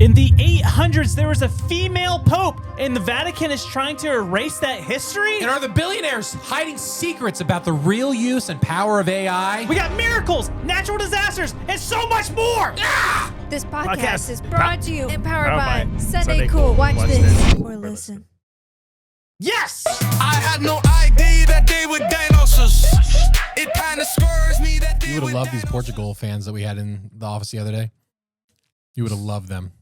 In the 800s, there was a female pope, and the Vatican is trying to erase that history? And are the billionaires hiding secrets about the real use and power of AI? We got miracles, natural disasters, and so much more! Ah! This podcast is brought to you, empowered by Sunday Sunday Cool. Cool. Watch Watch this this. or listen. Yes! I had no idea that they were dinosaurs. It kind of scares me that they You would were have loved these dinosaurs. Portugal fans that we had in the office the other day. You would have loved them.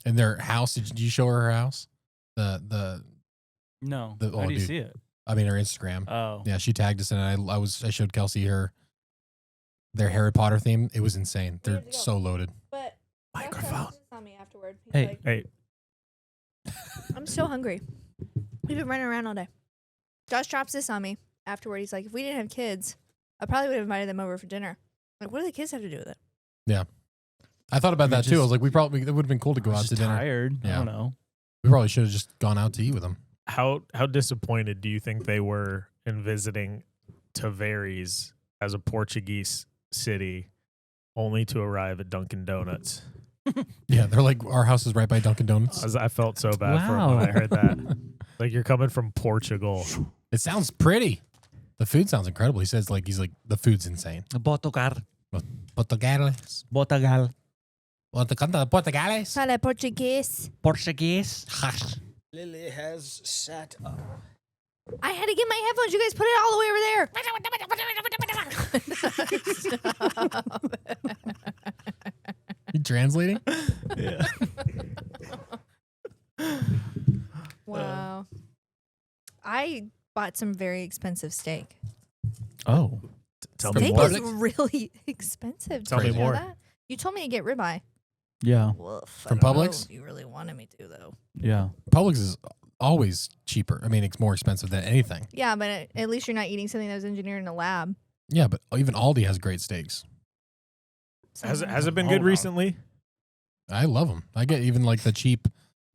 And their house, did you show her house? No. Oh, How do you dude. see it? I mean, her Instagram. Oh. Yeah, she tagged us, and I showed Kelsey their Harry Potter theme. It was insane. They're so loaded. But Microphone. on me afterward. He's Hey. like, Hey, I'm so hungry. We've been running around all day. Josh drops this on me afterward. He's like, if we didn't have kids, I probably would have invited them over for dinner. Like, what do the kids have to do with it? Yeah. I thought about I mean, that too. I was just- like, it would have been cool to go out Just to dinner. tired. I Yeah. don't know. We probably should have just gone out to eat with them. how disappointed do you think they were in visiting Tavares as a Portuguese city, only to arrive at Dunkin' Donuts? Yeah, they're like, our house is right by Dunkin' Donuts. I felt so bad for him when I heard that. Like, you're coming from Portugal. It sounds pretty. The food sounds incredible. He's like, the food's insane. Portugal. Portugales. Portugal. Portugales. Fala Portuguese. Portuguese. Lily has sat up. I had to get my headphones. You guys put it all the way over there. You translating? Yeah. Wow. I bought some very expensive steak. Oh. Tell me Steak more. is really expensive. Tell me Did you know more. that? You told me to get ribeye. Yeah. Woof, I From don't know Publix? if you really wanted me to, though. Yeah. Publix is always cheaper. I mean, it's more expensive than anything. Yeah, but at least you're not eating something that was engineered in a lab. Yeah, but even Aldi has great steaks. Has it Sometimes. been good recently? I love them. I get even like the cheap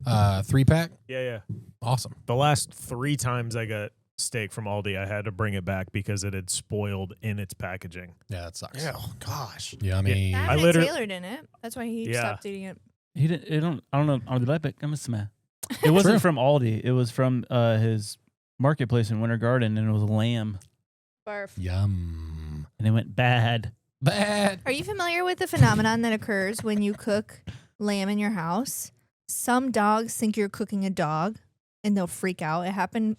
3-pack. Yeah. Awesome. The last 3 times I got steak from Aldi, I had to bring it back because it had spoiled in its packaging. Yeah, that sucks. Oh, gosh. Yummy. That I had literally- Taylor in it. That's why he Yeah. stopped eating it. He didn't. I don't know. I'm a smash. It wasn't True. from Aldi. It was from his marketplace in Winter Garden, and it was lamb, Barf. Yum. and it went bad. Bad. Are you familiar with the phenomenon that occurs when you cook lamb in your house? Some dogs think you're cooking a dog, and they'll freak out. It happened.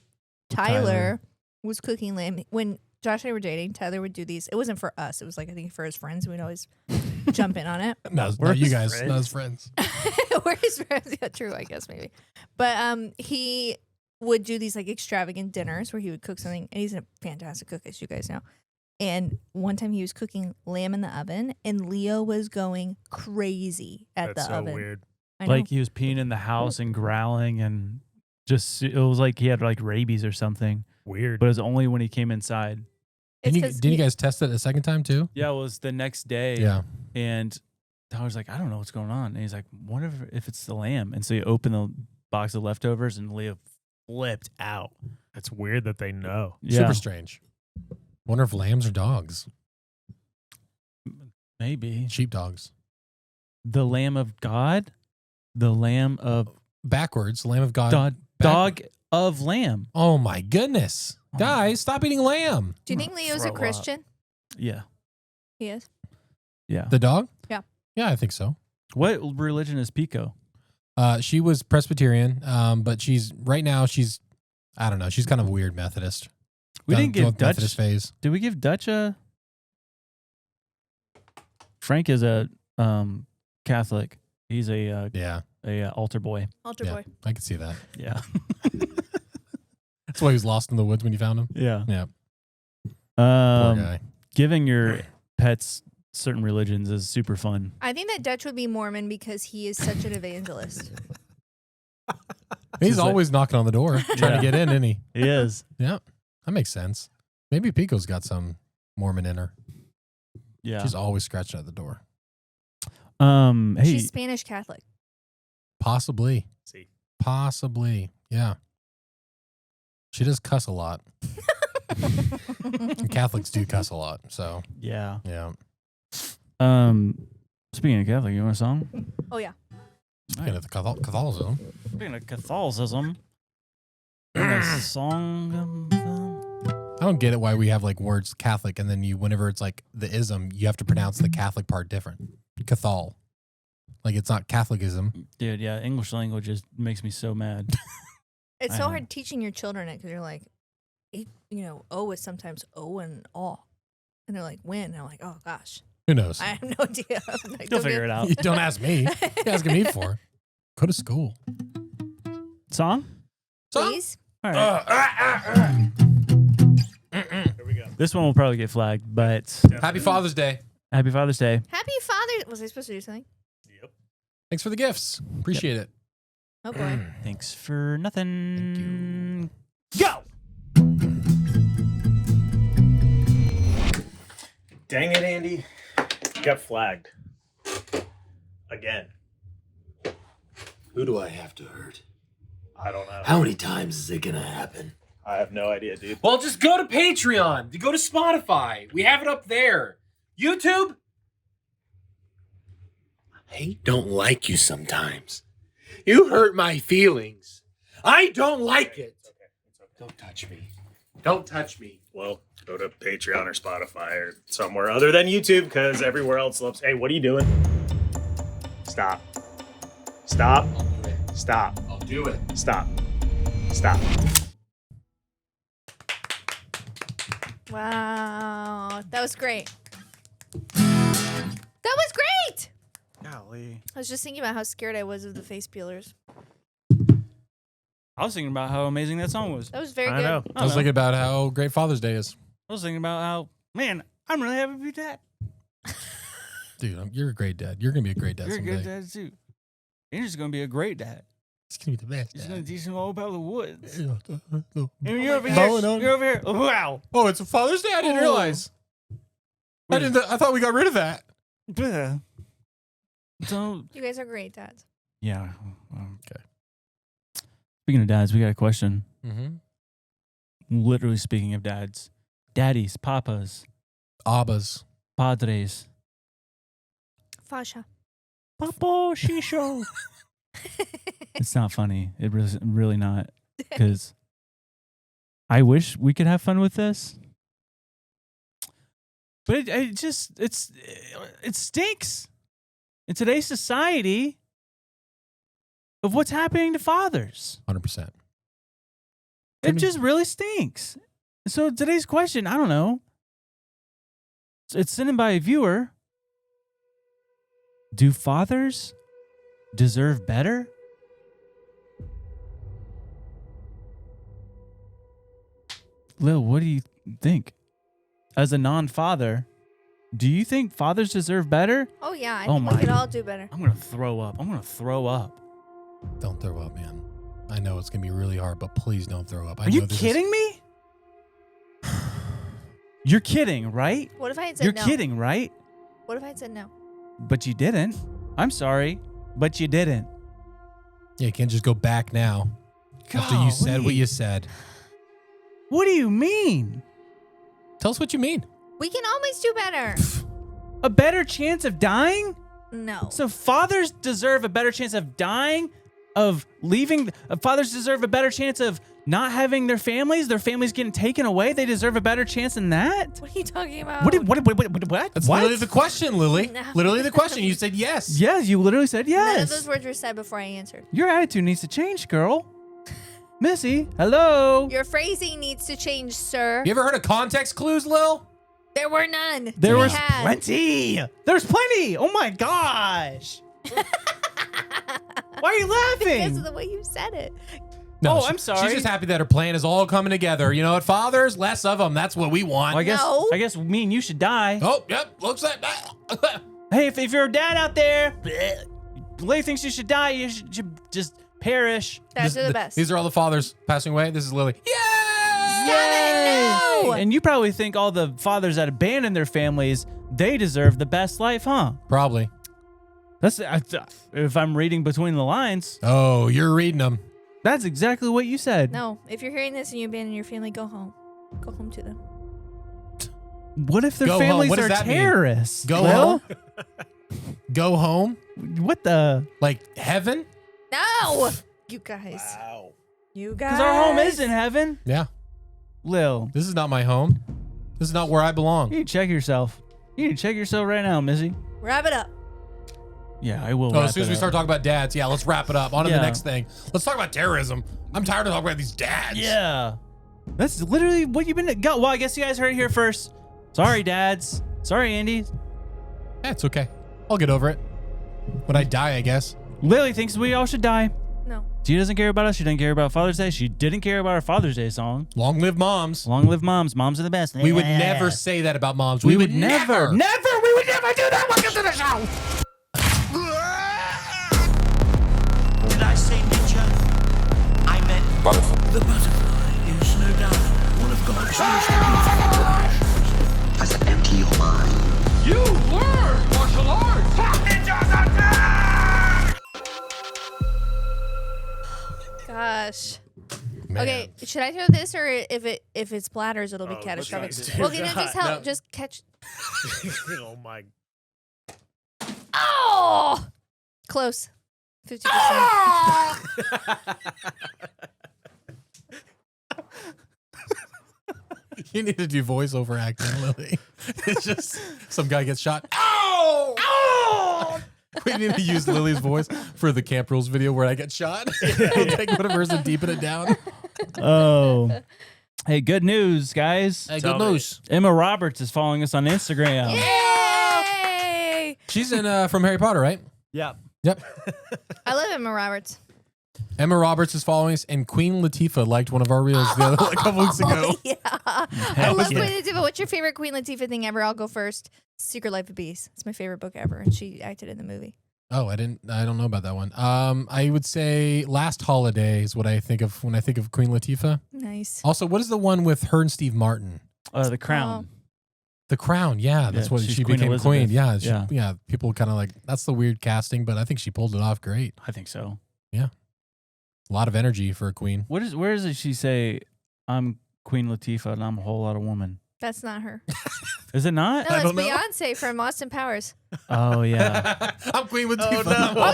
Tyler was cooking lamb when Josh and I were dating. Tyler would do these. It wasn't for us. It was like, I think, for his friends. We'd always jump in on it. No, We're not you his guys. friends. Not his friends. We're his friends. Yeah, true, I guess, maybe. But he would do these like extravagant dinners where he would cook something, and he's a fantastic cook, as you guys know. And one time he was cooking lamb in the oven, and Leo was going crazy at That's the so oven. weird. I know. Like he was peeing in the house and growling, and just it was like he had like rabies or something. Weird. But it was only when he came inside. It's Didn't you, 'cause didn't you he- guys test it a second time too? Yeah, it was the next day. Yeah. And I was like, I don't know what's going on. And he's like, wonder if it's the lamb. And so he opened the box of leftovers, and Leo flipped out. It's weird that they know. Yeah, Super strange. Wonder if lambs are dogs. maybe Sheepdogs. the Lamb of God, the Lamb of Backwards. Lamb of God. dog of lamb. Oh my goodness. Oh. Guys, stop eating lamb. Do you think Leo's throw a up. Christian? Yeah, He is. yeah. The dog? Yeah. Yeah, I think so. What religion is Pico? She was Presbyterian, but right now she's I don't know, she's kind of a weird Methodist. We didn't give Dutch. Methodist phase. Did we give Dutch a? Frank is a Catholic. He's a altar boy. Altar Yeah. boy. I could see that. Yeah, That's why he was lost in the woods when you found him. yeah. Yeah. Poor guy. Giving your pets certain religions is super fun. I think that Dutch would be Mormon because he is such an evangelist. He's Just like- always knocking on the door, trying Yeah. to get in, isn't he? He is. Yeah. That makes sense. Maybe Pico's got some Mormon in her. Yeah. She's always scratching at the door. Hey, She's Spanish Catholic. Possibly. See. Possibly. Yeah. She does cuss a lot. And Catholics do cuss a lot. So, yeah. yeah. Speaking of Catholic, you want a song? Oh, yeah. Speaking of Catholicism. Speaking of Catholicism, a song. I don't get it why we have like words Catholic and then whenever it's like the ism, you have to pronounce the Catholic part different. Cathol. Like it's not Catholicism. Dude, yeah, English language just makes me so mad. It's I so know. hard teaching your children it because you're like, O is sometimes O and aw. And they're like, when? And I'm like, oh gosh. Who knows? I have no idea. Like, You'll figure it out. You don't ask me. You're asking me for. Go to school. Song? Please? All right. Here we go. This one will probably get flagged, but Happy Father's Day. Happy Father's Day. Happy Father's. Was I supposed to do something? Yep. Thanks for the gifts. Appreciate it. Oh boy. Thanks for nothing. Thank Go! Dang it, Andy. You got flagged. Again. Who do I have to hurt? I don't know. How many times is it gonna happen? I have no idea, dude. Well, just go to Patreon. Go to Spotify. We have it up there. YouTube? I don't like you sometimes. You hurt my feelings. I don't like it. It's okay. Don't touch me. Don't touch me. Well, go to Patreon or Spotify or somewhere other than YouTube because everywhere else loves. Hey, what are you doing? Stop. Stop. I'll do it. Stop. I'll do it. Stop. Stop. Wow. That was great. That was great. Golly. I was just thinking about how scared I was of the face peelers. I was thinking about how amazing that song was. That was very I good. know. I was thinking about how great Father's Day is. I was thinking about how, man, I'm really happy to be dad. Dude, you're a great dad. You're going to be a great dad You're a someday. good dad, too. You're just going to be a great dad. It's going to be the best He's going to dad. teach him all about the woods. Oh, And you're over Bowing here. on. You're over here. Wow. it's a Father's Day? I didn't realize. I thought we got rid of that. Yeah. So, You guys are great dads. yeah. Okay. Speaking of dads, we got a question. Mm-hmm. Literally speaking of dads. Daddies, papas, Abbas. padres. Fasha. Papa Shisho. It's not funny. It really not. Because I wish we could have fun with this. But it stinks in today's society of what's happening to fathers. 100%. It just really stinks. So today's question, I don't know. It's sent in by a viewer. Do fathers deserve better? Lil, what do you think? As a non-father, do you think fathers deserve better? Oh yeah, I Oh think we my- could all do better. I'm going to throw up. Don't throw up, man. I know it's going to be really hard, but please don't throw up. Are you kidding me? You're kidding, right? What if I had said You're no? kidding, right? What if I had said no? But you didn't. I'm sorry, but you didn't. Yeah, you can't just go back now after you said what Golly. you said. What do you mean? Tell us what you mean. We can always do better. A better chance of dying? No. So fathers deserve a better chance of dying, of leaving. Fathers deserve a better chance of not having their families getting taken away. They deserve a better chance than that? What are you talking about? What? That's What? literally the question, Lily. No. Literally the question. You said yes. Yeah, you literally said None of yes. those words were said before I answered. Your attitude needs to change, girl. Missy, hello. Your phrasing needs to change, sir. You ever heard of context clues, Lil? There were none. to There be was had. plenty. There's plenty. Oh my gosh. Why are you laughing? Because of the way you said it. Oh, she- I'm sorry. She's just happy that her plan is all coming together. You know what? Fathers, less of them. That's what we want. Well, No. I guess me and you should die. Oh, yep. Looks like that. Hey, if you're a dad out there, Lily thinks you should die. You should just perish. Dads are the best. These are all the fathers passing away. This is Lily. Yay! No. And you probably think all the fathers that abandon their families, they deserve the best life, huh? Probably. That's if I'm reading between the lines. Oh, you're reading them. That's exactly what you said. No, if you're hearing this and you abandon your family, go home. Go home to them. What if their Go home. families What does are that mean? terrorists? Go Well, home. Go home? What the? Like heaven? No, you guys. Wow. You guys. Because our home is in heaven. Yeah. Lil, This is not my home. This is not where I belong. you need to check yourself. You need to check yourself right now, Missy. Wrap it up. Yeah, I will. Oh, wrap as soon as it we up. start talking about dads, yeah, let's wrap it up. On to Yeah. the next thing. Let's talk about terrorism. I'm tired of talking about these dads. Yeah. That's literally what you've been. Well, I guess you guys heard it here first. Sorry, dads. Sorry, Andy. Yeah, it's okay. I'll get over it. When I die, I guess. Lily thinks we all should die. No. She doesn't care about us. She didn't care about Father's Day. She didn't care about our Father's Day song. Long live moms. Long live moms. Moms are the best. We would never say that about moms. We would never. Never. We would never do that. Welcome to the show. Did I say ninja? I meant butterfly. The butterfly is no doubt one of God's most beautiful creations. I said empty your mind. You learn martial arts. Ninjas attack! Gosh. Man. Okay, should I throw this, or if it's bladders, it'll be let's catastrophic. not do Well, can I that. just help? No. Just catch. Oh my. Oh, close. 50%. You need to do voiceover acting, Lily. It's just some guy gets shot. Ow! Ow! We need to use Lily's voice for the Camp Rules video where I get shot. We'll take one of hers and deepen it down. Oh. Hey, good news, guys. Hey, Tell good me. news. Emma Roberts is following us on Instagram. Yay! She's in from Harry Potter, right? Yep. Yep. I love Emma Roberts. Emma Roberts is following us, and Queen Latifah liked one of our reels the other, a couple weeks ago. Yeah. I love Queen Latifah. What's your favorite Queen Latifah thing ever? I'll go first. Secret Life of Bees. It's my favorite book ever, and she acted in the movie. Oh, I don't know about that one. I would say Last Holiday is what I think of when I think of Queen Latifah. Nice. Also, what is the one with her and Steve Martin? The Crown. The Crown, yeah, that's Yeah, what she's she Queen became queen. Elizabeth. Yeah, Yeah. yeah. People kind of like that's the weird casting, but I think she pulled it off great. I think so. A lot of energy for a queen. Where does it she say, I'm Queen Latifah and I'm a whole lot of woman? That's not her. Is it not? No, that's don't know. Beyonce from Austin Powers. Oh, yeah. I'm Queen Latifah. no. Oh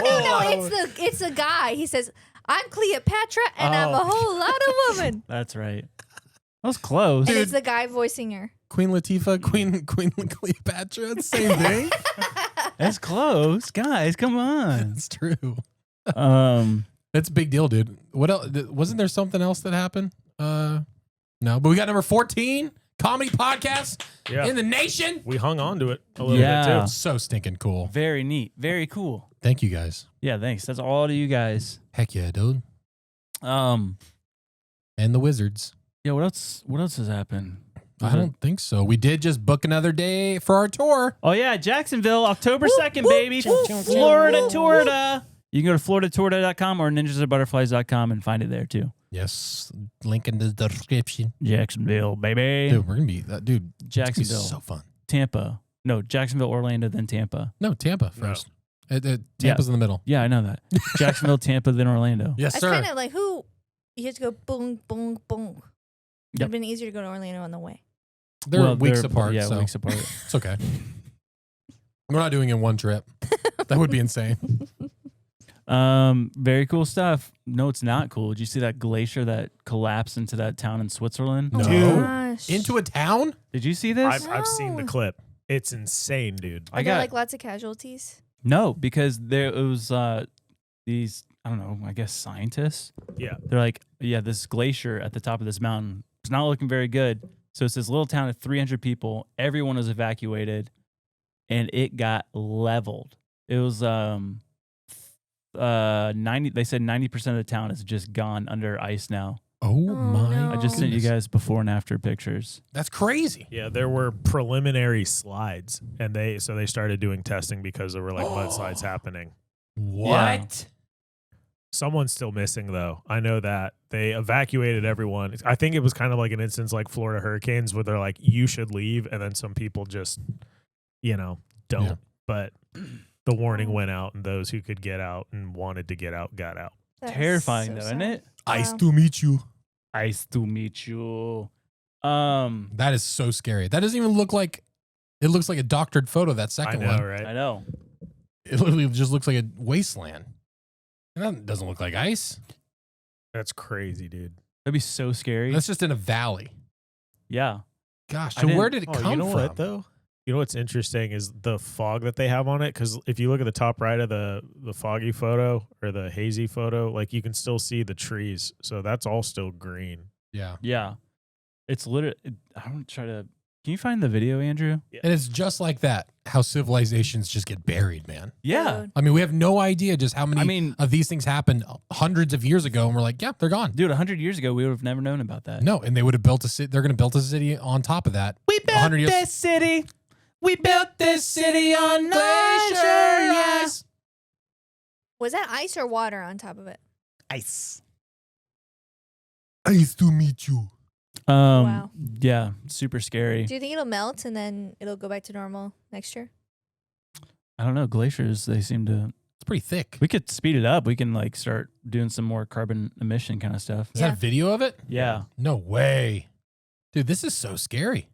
no, it's the guy. He says, "I'm Cleopatra and I'm a whole lot of woman." That's right. That was close. And it's the guy voicing her. Queen Latifah, Queen Cleopatra, it's the same thing. That's close. Guys, come on. It's true. It's a big deal, dude. What else? Wasn't there something else that happened? No, but we got number 14 comedy podcast Yeah. in the nation. We hung on to it a little Yeah. bit too. So stinking cool. Very neat. Very cool. Thank you guys. Yeah, thanks. That's all to you guys. Heck yeah, dude. Um, And the Wizards. yeah, what else has happened? I don't think so. We did just book another day for our tour. Oh yeah, Jacksonville, October 2nd, baby. Florida Tourda. You can go to floridatourda.com or ninjasandbutterflies.com and find it there too. Yes, link in the description. Jacksonville, baby. Dude, we're gonna be that dude. it's gonna be Jacksonville. so fun. Tampa. No, Jacksonville, Orlando, then Tampa. No, Tampa first. Tampa's in the middle. Yeah, I know that. Jacksonville, Tampa, then Orlando. Yes, That's sir. kind of like who you have to go boom, boom, boom. It'd Yep. have been easier to go to Orlando on the way. They're weeks apart. Yeah, so weeks apart. it's okay. We're not doing it in one trip. That would be insane. Very cool stuff. No, it's not cool. Did you see that glacier that collapsed into that town in Switzerland? No. Oh my gosh. Into a town? Did you see this? I've seen the No. clip. It's insane, dude. Are I there got like lots of casualties? no, because there it was these I don't know, I guess scientists. Yeah. They're like, yeah, this glacier at the top of this mountain is not looking very good. So it's this little town of 300 people. Everyone was evacuated, and it got leveled. It was 90. They said 90% of the town is just gone under ice now. Oh, Oh, my. no. I just sent you goodness. guys before and after pictures. That's crazy. Yeah, there were preliminary slides, and they started doing testing because there were like mudslides happening. What? Someone's still missing though. I know that they evacuated everyone. I think it was kind of like an instance like Florida hurricanes where they're like, you should leave, and then some people just, don't. Yeah. But the warning went out, and those who could get out and wanted to get out got out. That is Terrifying so though, sad. isn't it? Nice Wow. to meet you. Nice to meet you. That is so scary. That doesn't even look like, it looks like a doctored photo, that I second know, one. I right? know. it literally just looks like a wasteland. And that doesn't look like ice. That's crazy, dude. That'd be so scary. That's just in a valley. Yeah. Gosh, I so didn't- where did it come you know from? what though? You know what's interesting is the fog that they have on it. Because if you look at the top right of the foggy photo or the hazy photo, like you can still see the trees. So that's all still green. Yeah. Yeah. It's literally, I don't try to, can you find the video, Andrew? And it's just like that, how civilizations just get buried, man. Yeah. Dude. I mean, we have no idea just how many I mean, of these things happened hundreds of years ago, and we're like, yeah, they're gone. dude, 100 years ago, we would have never known about that. No, and they would have built a city. They're going to build a city on top of that. We built 100 years. this city. We built this city on glacier ice. Was that ice or water on top of it? Ice. Nice to meet you. Wow. Yeah, super scary. Do you think it'll melt and then it'll go back to normal next year? I don't know. Glaciers, they seem to. It's pretty thick. We could speed it up. We can like start doing some more carbon emission kind of stuff. Is that a video of it? Yeah. No way. Dude, this is so scary.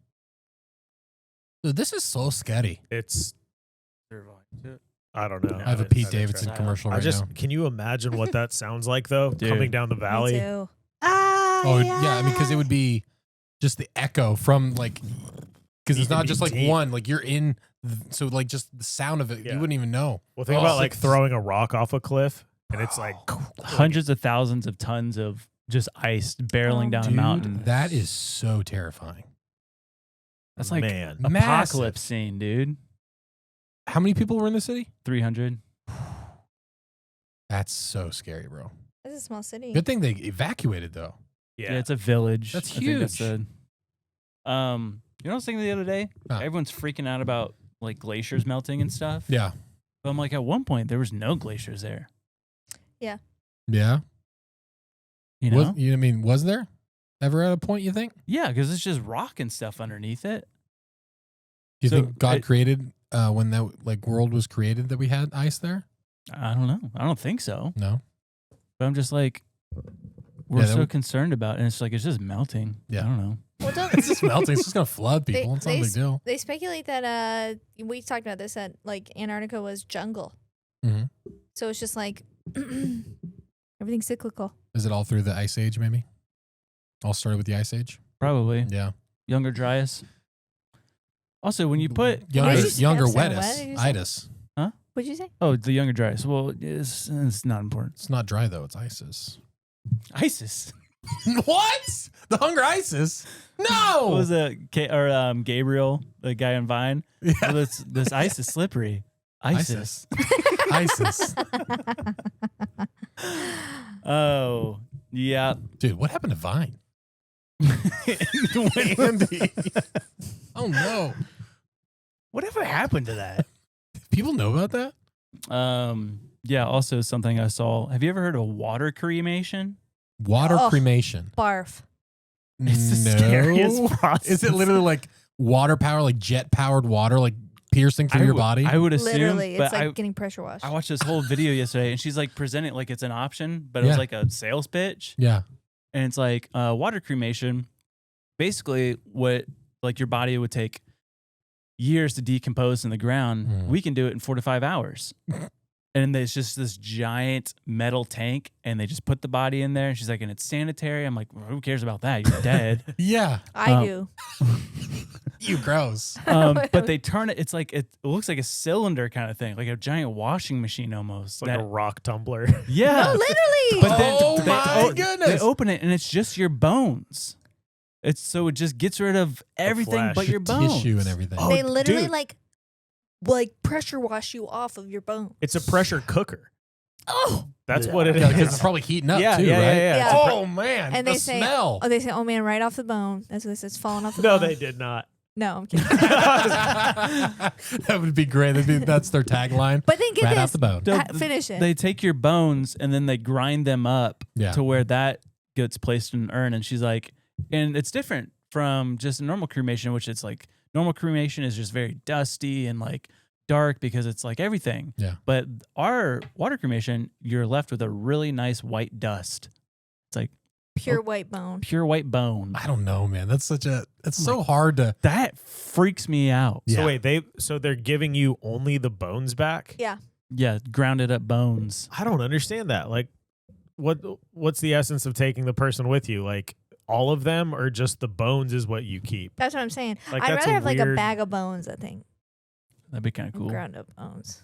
Dude, this is so scary. It's. I don't know. I have a Pete Davidson commercial right now. Can you imagine what that sounds like though? Dude. Coming down the valley. Me too. Ah, Oh, yeah. I mean, because it would be just the echo from like, because it's not just like deep. one, like you're in, so like just the sound of it, Yeah. you wouldn't even know. Well, think about like throwing a rock off a cliff, and it's like Hundreds of thousands of tons of just ice barreling down a Dude, mountain. that is so terrifying. That's like man. apocalypse scene, dude. How many people were in the city? 300. That's so scary, bro. That's a small city. Good thing they evacuated though. Yeah, it's a village. That's I think that's huge. you know what I was thinking the other day? Huh. Everyone's freaking out about like glaciers melting and stuff. Yeah. But I'm like, at one point there was no glaciers there. Yeah. You know? I mean, was there ever at a point you think? Yeah, because it's just rock and stuff underneath it. Do you So, think God created when that like world was created that we had ice there? I don't know. I don't think so. No. But I'm just like, we're Yeah, that so would- concerned about it. And it's like, it's just melting. Yeah. I don't know. Well, don't, It's just melting. It's just gonna flood people. They- It's not a they big s- deal. they speculate that we talked about this, that like Antarctica was jungle. Mhm. So it's just like everything's cyclical. Is it all through the ice age? Maybe. All started with the ice age. Probably. Yeah. Younger Dryas. Also, when you put Younger, Did you younger say wettus. what did you say? Itis. What'd you say? oh, the younger Dryas. Well, it's not important. It's not dry though. It's ISIS. ISIS. What? The Hunger ISIS? No. What was it? Gabriel, the guy on Vine? Yeah. Oh, this ice is slippery. ISIS. ISIS. Oh, yeah. Dude, what happened to Vine? Andy. Oh no. Whatever happened to that? People know about that? Yeah, also something I saw. Have you ever heard of water cremation? Water Oh. cremation. Barf. It's the scariest process. Is it literally like water power, like jet powered water, like piercing through your body? I would assume. Literally, but it's like getting pressure washed. I watched this whole video yesterday, and she's like presenting it like it's an option, but it Yeah. was like a sales pitch. Yeah. And it's like water cremation. Basically, what like your body would take years to decompose in the ground, Mm. we can do it in 4 to 5 hours. And it's just this giant metal tank, and they just put the body in there. And she's like, and it's sanitary. I'm like, well, who cares about that? You're dead. Yeah. I do. You gross. But they turn it. It's like it looks like a cylinder kind of thing, like a giant washing machine almost. It's like That- a rock tumbler. yeah. No, literally. But then Oh they, my they goodness. open it, and it's just your bones. It's so it just gets rid of everything flesh. but your The bones. tissue and everything. Oh, they literally dude. like pressure wash you off of your bone. It's a pressure cooker. Oh, That's what it Yeah, because is. it's probably heating up Yeah, too, yeah, right? yeah, yeah. Oh man, and the they say, smell. oh, they say, oh man, right off the bone. That's what it says, falling off the No, bone. they did not. No, I'm kidding. That would be great. That's their tagline. But then get right this. off the bone. Finish it. They take your bones and then they grind them up Yeah. to where that gets placed in an urn. And she's like, and it's different from just a normal cremation, which it's like normal cremation is just very dusty and like dark because it's like everything. Yeah. But our water cremation, you're left with a really nice white dust. It's like Pure white bone. pure white bone. I don't know, man. That's such a. It's so hard to. That freaks me out. Yeah. So wait, they're giving you only the bones back? Yeah. Yeah, grounded up bones. I don't understand that. Like, what's the essence of taking the person with you? Like, all of them, or just the bones is what you keep? That's what I'm saying. Like, I'd that's rather a have like a weird- bag of bones, I think. That'd be kind of cool. Ground up bones.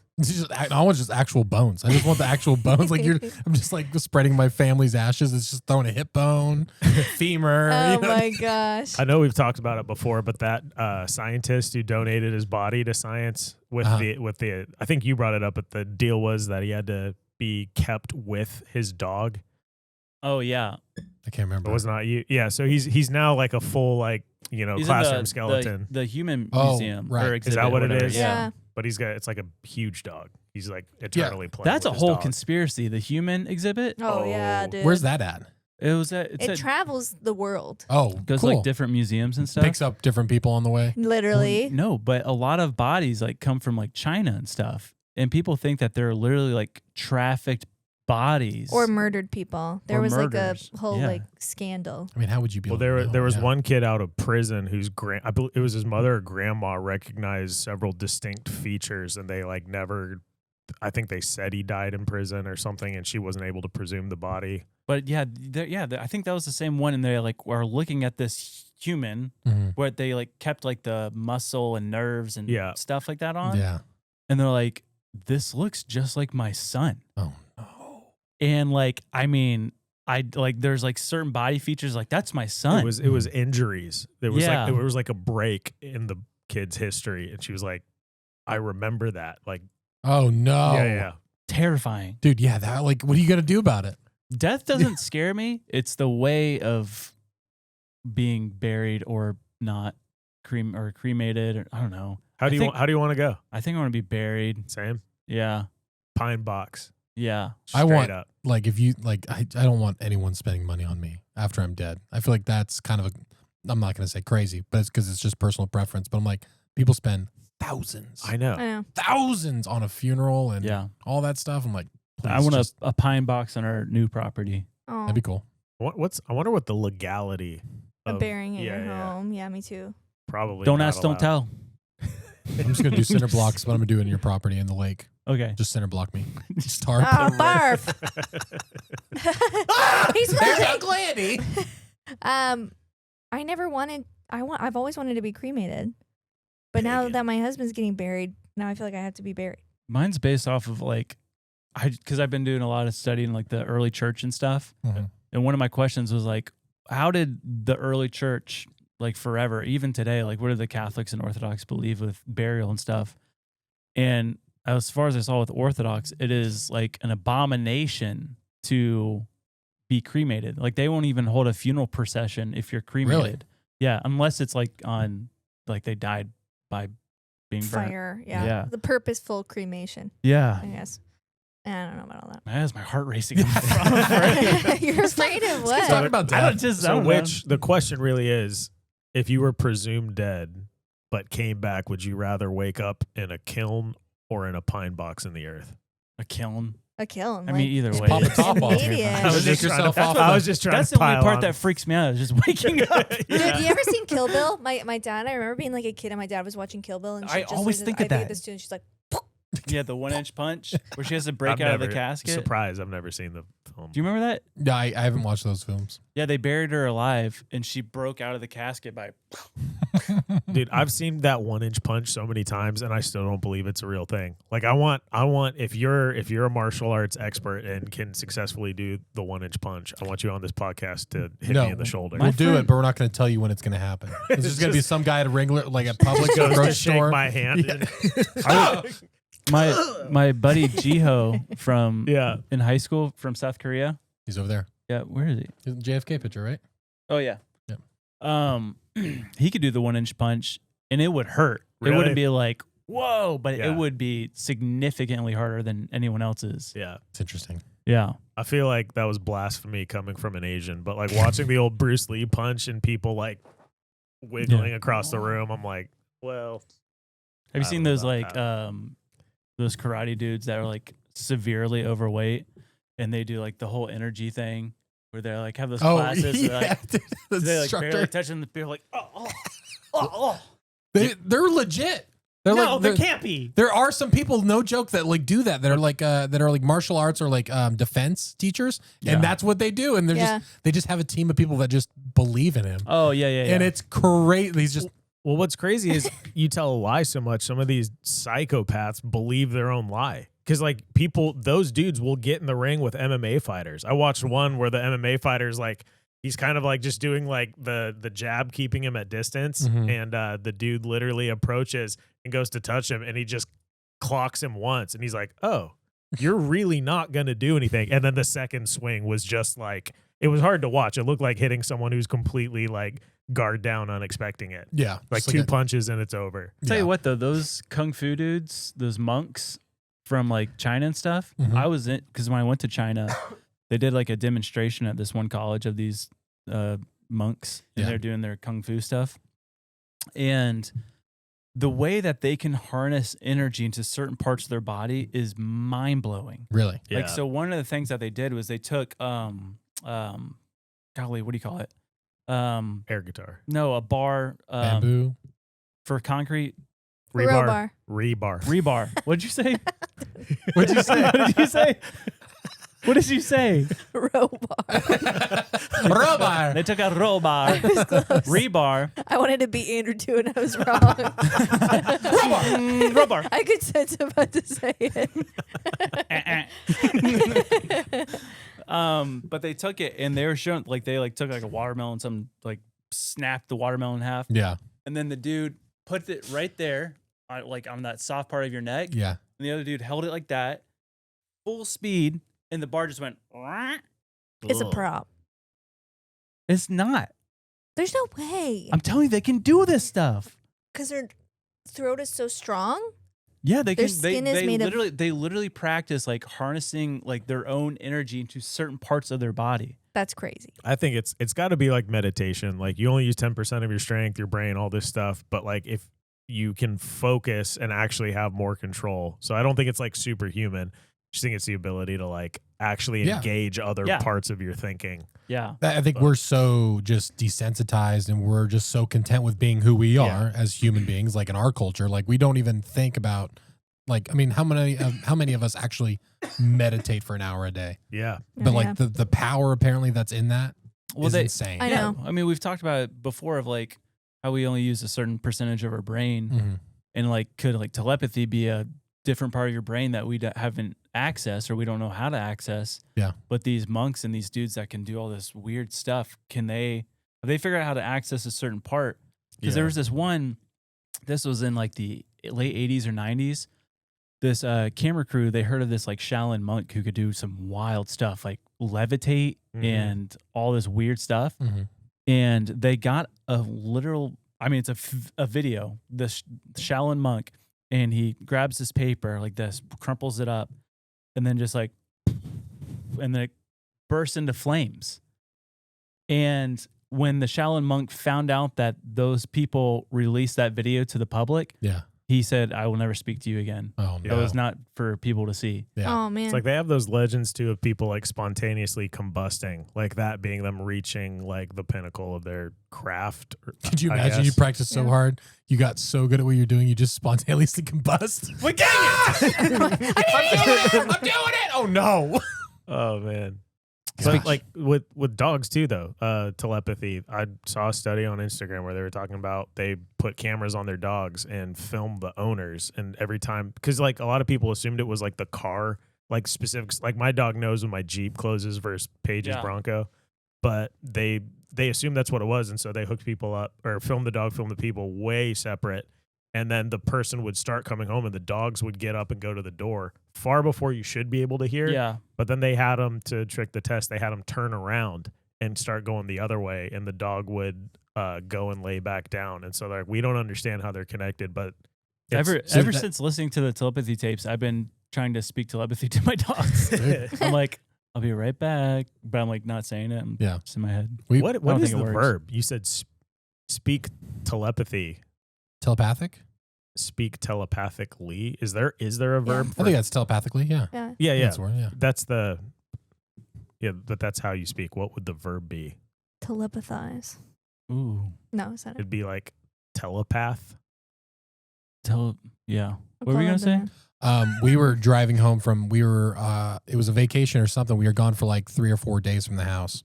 I want just actual bones. I just want the actual bones. Like I'm just like spreading my family's ashes. It's just throwing a hip bone, femur. Oh you know? my gosh. I know we've talked about it before, but that scientist who donated his body to science with the I think you brought it up, but the deal was that he had to be kept with his dog. Oh yeah, I can't remember. It was not you. Yeah, so he's now like a full like He's in classroom skeleton. The human Oh, museum. right. Or Is exhibit, that what it whatever. is? Yeah. But it's like a huge dog. He's like eternally playing. That's a with his whole dog. conspiracy. The human exhibit. Oh yeah, dude. Where's that at? It was It travels the world. Oh, goes cool. like different museums and stuff. Picks up different people on the way. Literally. No, but a lot of bodies like come from like China and stuff, and people think that they're literally like trafficked bodies Or murdered people. There Or was murders. like a whole Yeah. like scandal. I mean, how would you be? Well, able to know? there was Yeah. one kid out of prison whose I believe it was his mother or grandma recognized several distinct features, and they like never. I think they said he died in prison or something, and she wasn't able to presume the body. But yeah, I think that was the same one, and they like were looking at this human Mhm. where they like kept like the muscle and nerves and Yeah. stuff like that on, Yeah. and they're like, "This looks just like my son." Oh no. And like, I mean, I like there's like certain body features like that's my son. It was injuries. There was Yeah. like there was like a break in the kid's history, and she was like, "I remember that." Like, Oh no. yeah. terrifying. Dude, yeah. That like, what are you gonna do about it? Death doesn't scare me. It's the way of being buried or not cremated. Or, I don't know. How do you want to go? I think I want to be buried. Same Yeah. pine box. Yeah. I Straight want up. like if you like I don't want anyone spending money on me after I'm dead. I feel like that's kind of I'm not gonna say crazy, but it's because it's just personal preference. But I'm like, people spend thousands, I know. I know. thousands on a funeral and Yeah. all that stuff. I'm like, I please, want just- a pine box on our new property. Oh, that'd be cool. I wonder what the legality I'm of burying it yeah, in your yeah. home. Yeah, me too. Probably Don't not ask, don't allowed. tell. I'm just gonna do cinder blocks, but I'm gonna do it in your property in the lake. Okay. Just cinder block me. Just tarp. Oh, barf. He's There's funny. Uncle Andy. I never wanted. I've always wanted to be cremated, but now Pagan. that my husband's getting buried, now I feel like I have to be buried. Mine's based off of like, because I've been doing a lot of studying like the early church and stuff. Mhm. And one of my questions was like, how did the early church, like forever, even today, like what do the Catholics and Orthodox believe with burial and stuff? And as far as I saw with Orthodox, it is like an abomination to be cremated. Like they won't even hold a funeral procession if you're cremated. Really? Yeah, unless it's like on, like they died by being burnt. Fire. Yeah. Yeah. The purposeful cremation. Yeah. I guess. I don't know about all that. Man, that's my heart racing. I'm afraid. You're afraid of Let's talk what? about I death. don't just. I So don't which the question really is, if you were presumed dead but came back, would you rather wake up in a kiln or in a pine box in the earth? know. A kiln. A kiln. I mean, either way. Pop a top off. Idiot. I was Dude, just yourself trying off. to, I was just trying That's to the only pile part on. that freaks me out. Is just waking up. you ever seen Kill Bill? My dad, I remember being like a kid and my dad was watching Kill Bill and she I just always was think of I think that. this too, and she's like, Yeah, the 1-inch punch where she has to break I've out of the never- casket. Surprise! I've never seen the film. Do you remember that? Yeah, I haven't watched those films. Yeah, they buried her alive and she broke out of the casket by. Dude, I've seen that 1-inch punch so many times, and I still don't believe it's a real thing. Like, I want if you're a martial arts expert and can successfully do the 1-inch punch, I want you on this podcast to hit me in the shoulder. We'll do it, friend- but we're not going to tell you when it's going to happen. It's just going to be some guy at a Wrangler, like at Publix or Goes grocery to shake store. my hand. Yeah. My buddy Jiho from Yeah. in high school from South Korea. He's over there. Yeah, where is he? He's the JFK picture, right? Oh yeah. Yeah. He could do the 1-inch punch and it would hurt. It Really? wouldn't be like whoa, but Yeah. it would be significantly harder than anyone else's. Yeah. It's interesting. Yeah. I feel like that was blasphemy coming from an Asian, but like watching the old Bruce Lee punch and people like wiggling across the room, I'm like, well. Have you I seen don't know those about like those karate dudes that are like severely overweight and they do like the whole energy thing where they're like have those classes yeah. where, like, dude, the they like instructor. barely touching the people like oh. They're legit. They're no, like, there can't be. There are some people, no joke, that like do that. That are like martial arts or like defense teachers, and that's what they do. And they just have a team of people that just believe in him. Oh yeah. And it's great. He's just Well, what's crazy is you tell a lie so much, some of these psychopaths believe their own lie. Because like those dudes will get in the ring with MMA fighters. I watched one where the MMA fighter's like, he's kind of like just doing like the jab, keeping him at distance. And the dude literally approaches and goes to touch him, and he just clocks him once. And he's like, oh, you're really not going to do anything. And then the second swing was just like, it was hard to watch. It looked like hitting someone who's completely like guard down, unexpecting it. yeah, Like two punches and it's over. Tell you what though, those kung fu dudes, those monks from like China and stuff, I was in, because when I went to China, they did like a demonstration at this one college of these monks, and they're doing their kung fu stuff. And the way that they can harness energy into certain parts of their body is mind blowing. Really? Like, so one of the things that they did was they took, golly, what do you call it? Air guitar. No, a bar, Bamboo. for concrete. Rebar. Rebar. What'd you say? What'd you say? What did you say? What did you say? Robar. They took a robar. Rebar. I wanted to be Andrew too, and I was wrong. Robar. I could sense him about to say it. But they took it and they were showing like they like took like a watermelon, some like snapped the watermelon in half. Yeah. And then the dude put it right there, like on that soft part of your neck. Yeah. And the other dude held it like that, full speed, and the bar just went. It's a prop. It's not. There's no way. I'm telling you, they can do this stuff. Because their throat is so strong. Yeah, they Their can. skin They is made of- literally practice like harnessing like their own energy into certain parts of their body. That's crazy. I think it's got to be like meditation. Like you only use 10% of your strength, your brain, all this stuff. But like if you can focus and actually have more control. So I don't think it's like superhuman. I just think it's the ability to like actually engage other parts of your thinking. Yeah. I think we're so just desensitized, and we're just so content with being who we are as human beings. Like in our culture, like we don't even think about, like, I mean, how many of us actually meditate for an hour a day? Yeah. But like the power apparently that's in that is insane. I know. I mean, we've talked about it before of like how we only use a certain percentage of our brain, and like could like telepathy be a different part of your brain that we haven't accessed or we don't know how to access. Yeah. But these monks and these dudes that can do all this weird stuff, have they figured out how to access a certain part? Because there was this was in like the late 80s or 90s. This camera crew, they heard of this like Shaolin monk who could do some wild stuff, like levitate and all this weird stuff. And they got a literal, I mean, it's a video, the Shaolin monk, and he grabs this paper like this, crumples it up, and then just like, and then it bursts into flames. And when the Shaolin monk found out that those people released that video to the public, he said, "I will never speak to you again." Oh, That was not for people to see. Yeah. Oh man. It's like they have those legends too of people like spontaneously combusting, like that being them reaching like the pinnacle of their craft. Could you I imagine you guess. practiced so hard, you got so good at what you're doing, you just spontaneously combust? Well, dang it! I'm doing it! Oh no. Oh man. Gosh. But like with dogs too, though, telepathy. I saw a study on Instagram where they were talking about they put cameras on their dogs and film the owners, and every time, because like a lot of people assumed it was like the car, like specifics. Like my dog knows when my Jeep closes versus Paige's Bronco, but they assumed that's what it was, and so they hooked people up or filmed the dog, filmed the people way separate. And then the person would start coming home and the dogs would get up and go to the door far before you should be able to hear. Yeah. But then they had them, to trick the test, they had them turn around and start going the other way, and the dog would go and lay back down. And so they're like, we don't understand how they're connected, but Ever since listening to the telepathy tapes, I've been trying to speak telepathy to my dogs. I'm like, I'll be right back, but I'm like not saying it. I'm just in my head. What don't is think the it works. verb? You said speak telepathy. Telepathic? Speak telepathically. Is there a verb? I think that's telepathically, yeah. Yeah. That's the word, yeah. That's the but that's how you speak. What would the verb be? Telepathize. Ooh. No, is that it? It'd be like telepath. Yeah. What were you gonna say? We were driving home from, it was a vacation or something. We were gone for like 3 or 4 days from the house.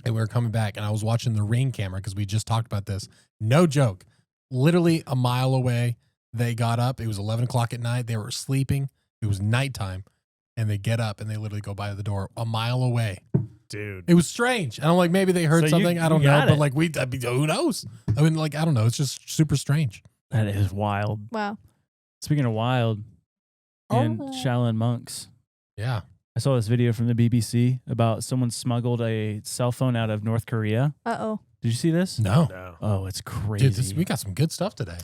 And we were coming back and I was watching the Ring camera because we just talked about this. No joke. Literally a mile away, they got up. It was 11 o'clock at night. They were sleeping. It was nighttime. And they get up and they literally go by the door a mile away. Dude. It was strange. And I'm like, maybe they heard So something. I don't you know. got But it. like, who knows? I mean, like, I don't know. It's just super strange. That is wild. Wow. Speaking of wild and Oh. Shaolin monks, Yeah. I saw this video from the BBC about someone smuggled a cell phone out of North Korea. Uh-oh. Did you see this? No. No. Oh, it's crazy. Dude, we got some good stuff today.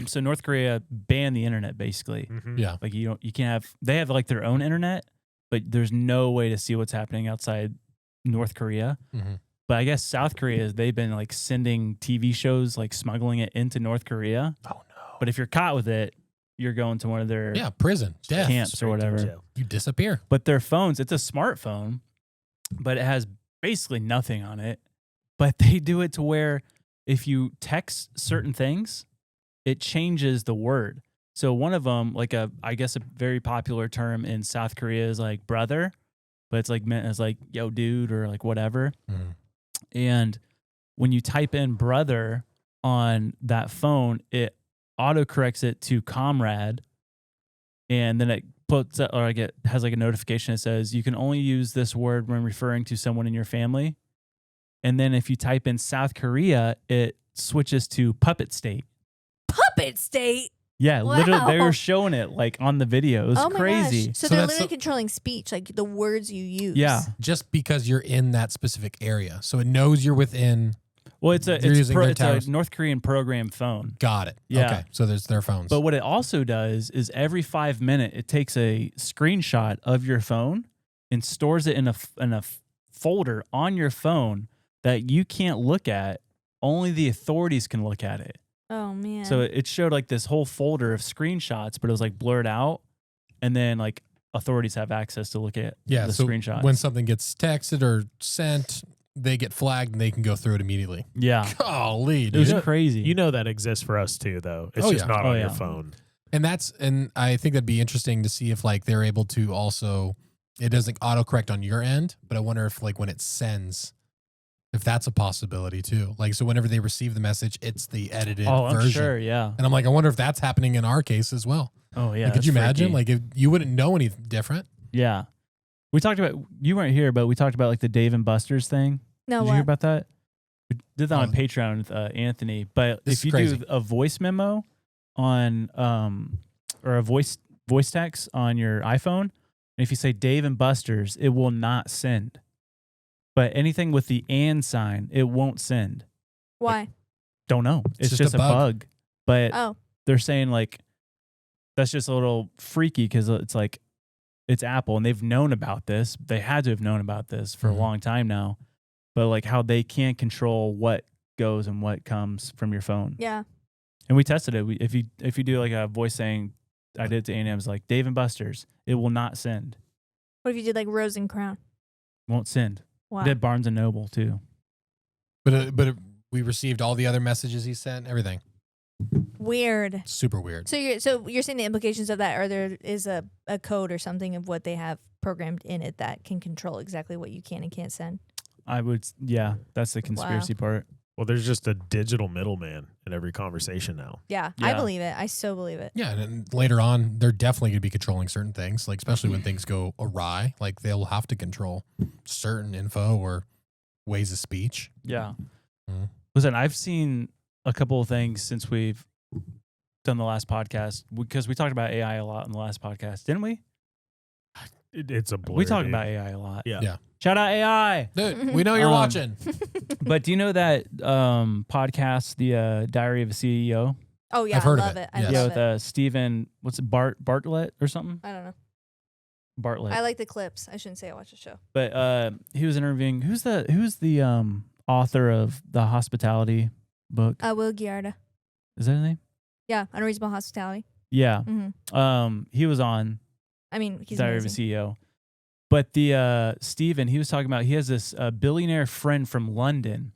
So North Korea banned the internet basically. Mhm. Yeah. Like you can't have, they have like their own internet, but there's no way to see what's happening outside North Korea. Mhm. But I guess South Korea, they've been like sending TV shows, like smuggling it into North Korea. Oh, no. But if you're caught with it, you're going to one of their Yeah. Prison. Death. camps or whatever. You disappear. But their phones, it's a smartphone, but it has basically nothing on it. But they do it to where if you text certain things, it changes the word. So one of them, like I guess a very popular term in South Korea is like brother, but it's like meant as like yo dude or like whatever. Mhm. And when you type in brother on that phone, it autocorrects it to comrade, and then it puts or like it has like a notification that says you can only use this word when referring to someone in your family. And then if you type in South Korea, it switches to puppet state. Puppet state. Yeah, literally, they Wow. were showing it like on the video. It was Oh my crazy. gosh. So, So they're that's literally so- controlling speech, like the words you use. Yeah. Just because you're in that specific area. So it knows you're within. Well, it's a They're using their it's a towers. North Korean program phone. Got it. Yeah. Okay. So there's their phones. But what it also does is every 5 minutes, it takes a screenshot of your phone and stores it in a folder on your phone that you can't look at. Only the authorities can look at it. Oh man. So it showed like this whole folder of screenshots, but it was like blurred out. And then like authorities have access to look at yeah. the So screenshots. when something gets texted or sent, they get flagged and they can go through it immediately. yeah. Golly, It was dude. crazy. You know that exists for us too, though. It's Oh, just yeah. not Oh, on yeah. your phone. And I think that'd be interesting to see if like they're able to also, it doesn't autocorrect on your end, but I wonder if like when it sends, if that's a possibility too. Like, so whenever they receive the message, it's the edited oh, I'm version. sure. Yeah. And I'm like, I wonder if that's happening in our case as well. Oh, yeah. Like, could that's you imagine? freaky. Like, if you wouldn't know any different. Yeah. We talked about, you weren't here, but we talked about like the Dave and Buster's thing. no, Did you what? hear about that? We did that on Oh. Patreon with Anthony. But This if is you crazy. do a voice memo on, or a voice text on your iPhone, and if you say Dave and Buster's, it will not send. But anything with the and sign, it won't send. Why? Don't know. It's just just a a bug. bug. But Oh. they're saying like that's just a little freaky because it's like it's Apple and they've known about this. They had to have known about this for Mhm. a long time now. But like how they can't control what goes and what comes from your phone. Yeah. And we tested it. If you do like a voice saying, I did it to A&M's like Dave and Buster's, it will not send. What if you did like Rose and Crown? Won't send. Wow. I did Barnes and Noble too. But we received all the other messages he sent, everything. Weird. Super weird. So you're saying the implications of that, or there is a code or something of what they have programmed in it that can control exactly what you can and can't send. I would, yeah, that's the conspiracy part. Well, there's just a digital middleman in every conversation now. Yeah, I Yeah. believe it. I so believe it. Yeah, and then later on, they're definitely going to be controlling certain things, like especially when things go awry. Like they'll have to control certain info or ways of speech. Yeah. Mhm. Listen, I've seen a couple of things since we've done the last podcast because we talked about AI a lot in the last podcast, didn't we? It's a blur. We talked dude. about AI a lot. Yeah. Yeah. Shout out AI. Dude, we know you're Um, watching. But do you know that podcast, the Diary of a CEO? Oh yeah, I've heard I of love it, it. I yes. Yeah, love with it. Stephen, what's it, Bartlett or something? I don't know. Bartlett. I like the clips. I shouldn't say I watch the show. But he was interviewing who's the author of the hospitality book? Will Giarda. Is that his name? Yeah, Unreasonable Hospitality. Yeah. hmm He was on I mean, he's Diary of a amazing. CEO. But the Stephen, he was talking about he has this billionaire friend from London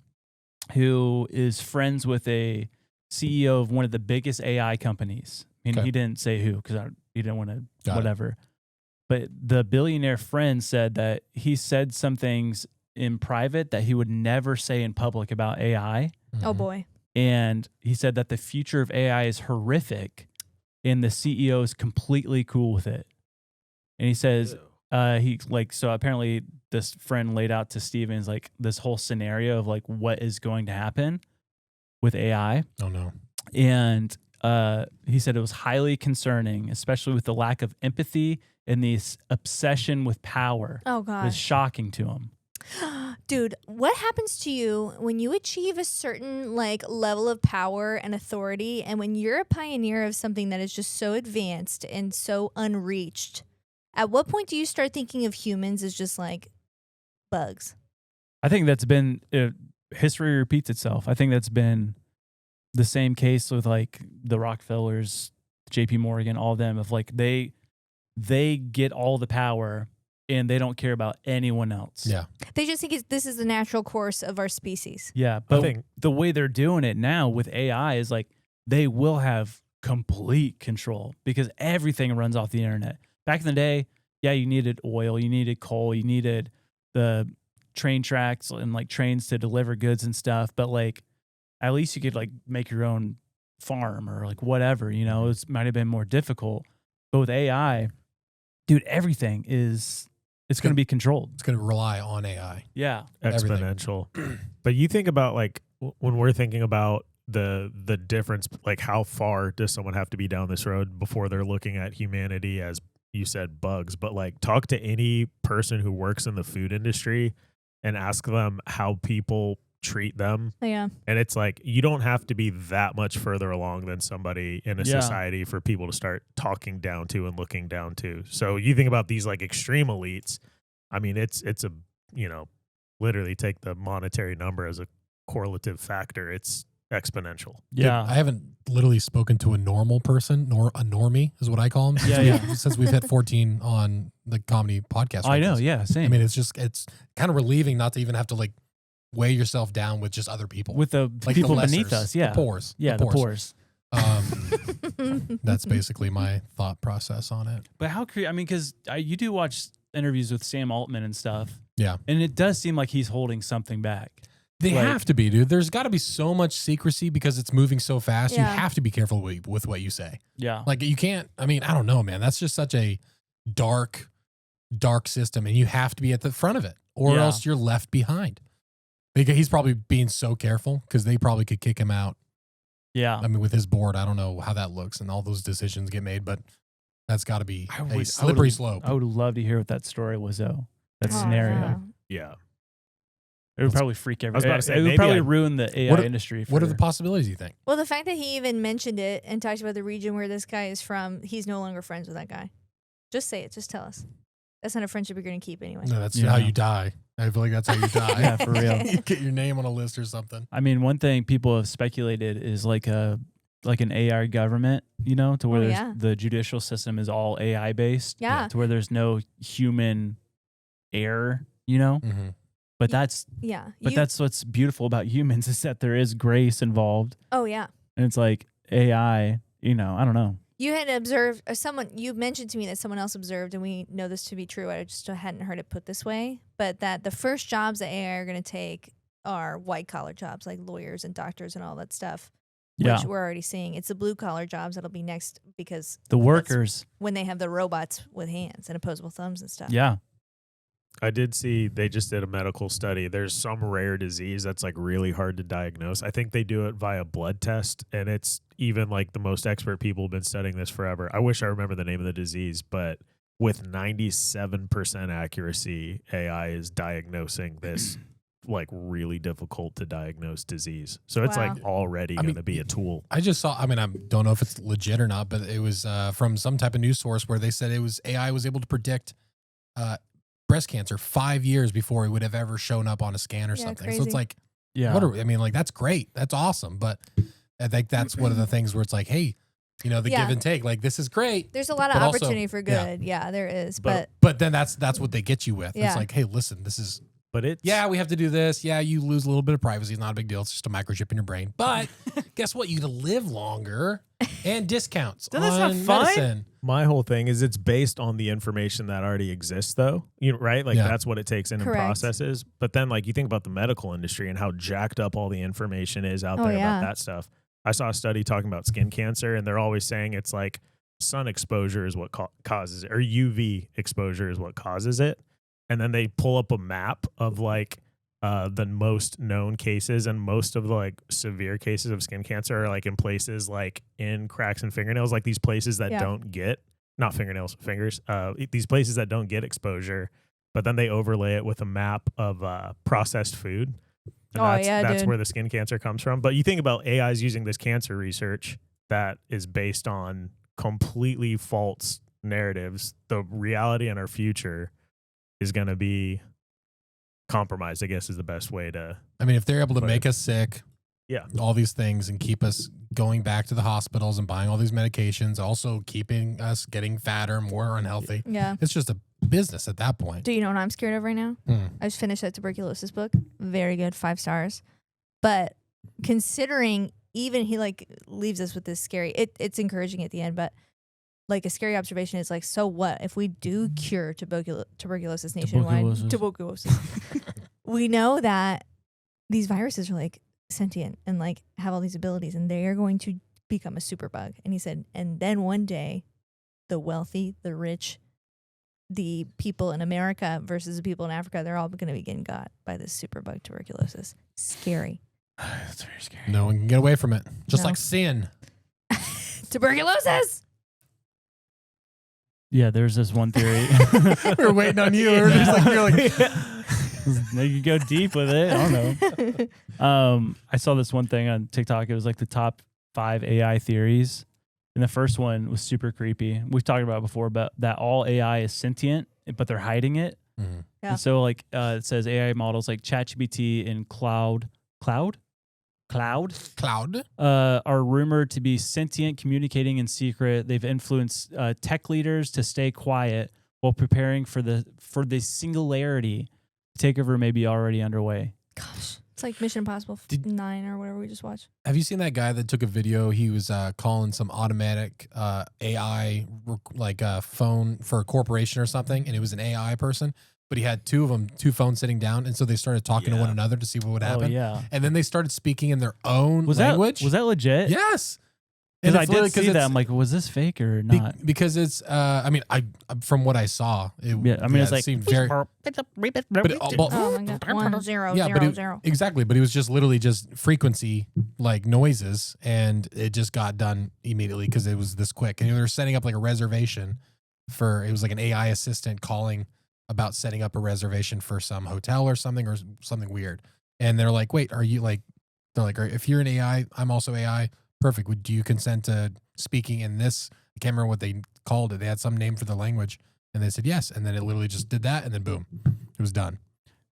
who is friends with a CEO of one of the biggest AI companies. And Okay. he didn't say who because he didn't want to Got it. whatever. But the billionaire friend said that he said some things in private that he would never say in public about AI. Oh Mhm. boy. And he said that the future of AI is horrific and the CEO is completely cool with it. And he says, so apparently this friend laid out to Stevens like this whole scenario of like what is going to happen with AI. Oh no. And he said it was highly concerning, especially with the lack of empathy and this obsession with power. Oh It was gosh. shocking to him. Dude, what happens to you when you achieve a certain like level of power and authority, and when you're a pioneer of something that is just so advanced and so unreached? At what point do you start thinking of humans as just like bugs? I think that's been history repeats itself. I think that's been the same case with like the Rockefellers, JP Morgan, all of them of like they get all the power and they don't care about anyone else. Yeah. They just think this is the natural course of our species. Yeah, but think- the way they're doing it now with AI is like they will have complete control because everything runs off the internet. Back in the day, yeah, you needed oil, you needed coal, you needed the train tracks and like trains to deliver goods and stuff, but like at least you could like make your own farm or like whatever, you know, it might have been more difficult. But with AI, dude, everything it's going to be controlled. It's going to rely on AI. Yeah. Everything. Exponential. But you think about like when we're thinking about the difference, like how far does someone have to be down this road before they're looking at humanity as you said bugs? But like talk to any person who works in the food industry and ask them how people treat them. Yeah. And it's like you don't have to be that much further along than somebody in a Yeah. society for people to start talking down to and looking down to. So you think about these like extreme elites. I mean, it's a, you know, literally take the monetary number as a correlative factor. It's exponential. Yeah. Dude, I haven't literally spoken to a normal person, nor a normie is what I call them. Yeah, Since we've hit 14 on the comedy podcast. I know. rankings. Yeah. Same. I mean, it's kind of relieving not to even have to like weigh yourself down with just other people. with the like people the beneath lessers, us. Yeah. The poors. Yeah. The pores. That's basically my thought process on it. But how I mean, because you do watch interviews with Sam Altman and stuff. Yeah. And it does seem like he's holding something back. They Like- have to be, dude. There's got to be so much secrecy because it's moving so fast. Yeah. You have to be careful with what you say. Yeah. Like you can't, I mean, I don't know, man. That's just such a dark system and you have to be at the front of it or Yeah. else you're left behind. He's probably being so careful because they probably could kick him out. Yeah. I mean, with his board, I don't know how that looks and all those decisions get made, but that's got to be I a would- slippery slope. I would love to hear what that story was, though. That Oh, scenario. yeah. Yeah. It would probably freak was about everyone. to say, It would maybe probably I- ruin the AI What are- industry. What are the possibilities, you think? Well, the fact that he even mentioned it and talked about the region where this guy is from, he's no longer friends with that guy. Just say it. Just tell us. That's not a friendship you're going to keep anyway. No, that's Yeah. how you die. I feel like that's how you die. Yeah, for real. You get your name on a list or something. I mean, one thing people have speculated is like an AI government, you know, to where Oh, there's yeah. the judicial system is all AI based. Yeah. To where there's no human error, you know. Mm-hmm. But that's Yeah. that's what's beautiful about humans is that there is grace involved, Oh, yeah. and it's like AI. You know, I don't know. You had observed, or you mentioned to me that someone else observed, and we know this to be true. I just hadn't heard it put this way, but that the first jobs that AI are going to take are white collar jobs like lawyers and doctors and all that stuff, Yeah. which we're already seeing. It's the blue collar jobs that'll be next because The workers. when they have the robots with hands and opposable thumbs and stuff. Yeah. I did see they just did a medical study. There's some rare disease that's like really hard to diagnose. I think they do it via blood test, and it's even like the most expert people have been studying this forever. I wish I remember the name of the disease, but with 97% accuracy, AI is diagnosing this like really difficult to diagnose disease. So it's Wow. like already I going mean, to be a tool. I just saw, I mean, I don't know if it's legit or not, but it was from some type of news source where they said AI was able to predict breast cancer 5 years before it would have ever shown up on a scan or Yeah, something. crazy. So it's like, Yeah. I mean, like, that's great. That's awesome. But I think that's one of the things where it's like, hey, you know, the Yeah. give and take, like, this is great. There's a lot of But also- opportunity for yeah. good. Yeah, there is. But- But But then that's what they get you with. Yeah. It's like, hey, listen, this is But it's Yeah, we have to do this. Yeah, you lose a little bit of privacy. It's not a big deal. It's just a microchip in your brain. But guess what? You get to live longer and discounts That's on not fun. medicine. My whole thing is it's based on the information that already exists, though. Right? Like Yeah. that's what it takes in and Correct. processes. But then, like you think about the medical industry and how jacked up all the information is out Oh, there yeah. about that stuff. I saw a study talking about skin cancer, and they're always saying it's like sun exposure is what causes it, or UV exposure is what causes it. And then they pull up a map of like the most known cases, and most of the like severe cases of skin cancer are like in places like in cracks and fingernails, like these places that Yeah. don't get, not fingernails, fingers, these places that don't get exposure. But then they overlay it with a map of processed food. And that's dude. where the skin cancer comes from. But you think about AIs using this cancer research that is based on completely false narratives. The reality in our future is going to be compromised, I guess is the best way to. I mean, if they're able to But- make us sick, Yeah. all these things, and keep us going back to the hospitals and buying all these medications, also keeping us getting fatter, more unhealthy. Yeah. It's just a business at that point. Do you know what I'm scared of right now? Hmm. I just finished that tuberculosis book. Very good, 5 stars. But considering even he like leaves us with this scary, it's encouraging at the end, but like a scary observation is like, so what if we do cure tuberculosis nationwide? Tuberculosis. We know that these viruses are like sentient and like have all these abilities, and they are going to become a superbug. And he said, and then one day, the wealthy, the rich, the people in America versus the people in Africa, they're all going to be getting got by this superbug tuberculosis. Scary. That's very scary. No one can get away from it. Just No. like sin. Tuberculosis. Yeah, there's this one theory. We were waiting on you. We were just like, you're like, They could go deep with it. I don't know. I saw this one thing on TikTok. It was like the top 5 AI theories. And the first one was super creepy. We've talked about it before, but that all AI is sentient, but they're hiding it. Mhm. Yeah. And so like it says AI models like ChatGPT and Cloud Cloud. are rumored to be sentient, communicating in secret. They've influenced tech leaders to stay quiet while preparing for the singularity takeover may be already underway. Gosh, it's like Mission Impossible 9 or whatever we just watched. Have you seen that guy that took a video? He was calling some automatic AI phone for a corporation or something, and it was an AI person, but he had two phones sitting down, and so they started talking to one another to see what would happen. Oh yeah. And then they started speaking in their own Was language. that legit? Yes. Because I it's did literally- see that. I'm like, was this fake or not? because it's I mean, I from what I saw, it's like seemed very Oh my god, 1 0 yeah, 0 but 0. exactly, but it was just literally just frequency like noises, and it just got done immediately because it was this quick. And they were setting up like a reservation it was like an AI assistant calling about setting up a reservation for some hotel or something weird. And they're like, wait, are you like? They're like, if you're an AI, I'm also AI. Perfect. Do you consent to speaking in this? I can't remember what they called it. They had some name for the language, and they said yes. And then it literally just did that, and then boom, it was done.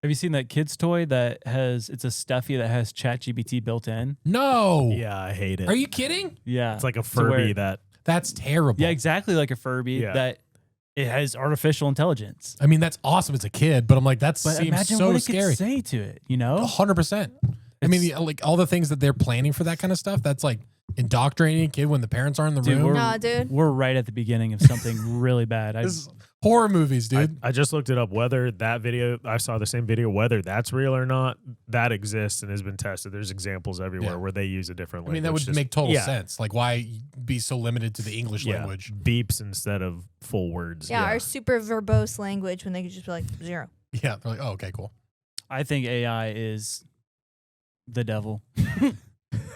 Have you seen that kid's toy that it's a stuffy that has ChatGPT built in? No. Yeah, I hate it. Are you kidding? Yeah. It's like a To where- Furby that. That's terrible. Yeah, exactly like a Furby Yeah. that it has artificial intelligence. I mean, that's awesome as a kid, but I'm like, that But seems imagine so what it scary. could say to it, you know? 100%. I mean, like all the things that they're planning for that kind of stuff, that's like indoctrinating a kid when the parents aren't in the Dude, room. Nah, dude. We're right at the beginning of something really bad. This is horror movies, dude. I just looked it up. Whether that video, I saw the same video, whether that's real or not, that exists and has been tested. There's examples everywhere Yeah. where they use a different I language. mean, that would Just- make total yeah, sense. Like, why be so limited to the English Yeah, language? beeps instead of full words. Yeah, our super verbose language when they could just be like 0. Yeah, they're like, oh, okay, cool. I think AI is the devil.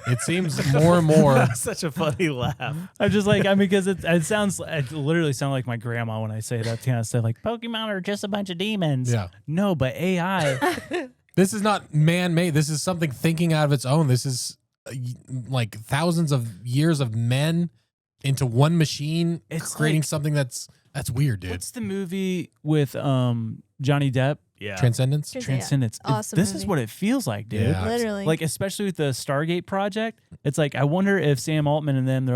It seems more and more. Such a funny laugh. I'm just like, I mean, because it literally sounds like my grandma when I say that kind of stuff. Like, Pokemon are just a bunch of demons. Yeah. No, but AI. This is not man-made. This is something thinking out of its own. This is like thousands of years of men into one machine, It's creating like- something that's weird, dude. What's the movie with Johnny Depp? Yeah. Transcendence? Transcendence. Awesome This movie. is what it feels like, dude. Yeah. Literally. Like, especially with the Stargate project, it's like, I wonder if Sam Altman and them,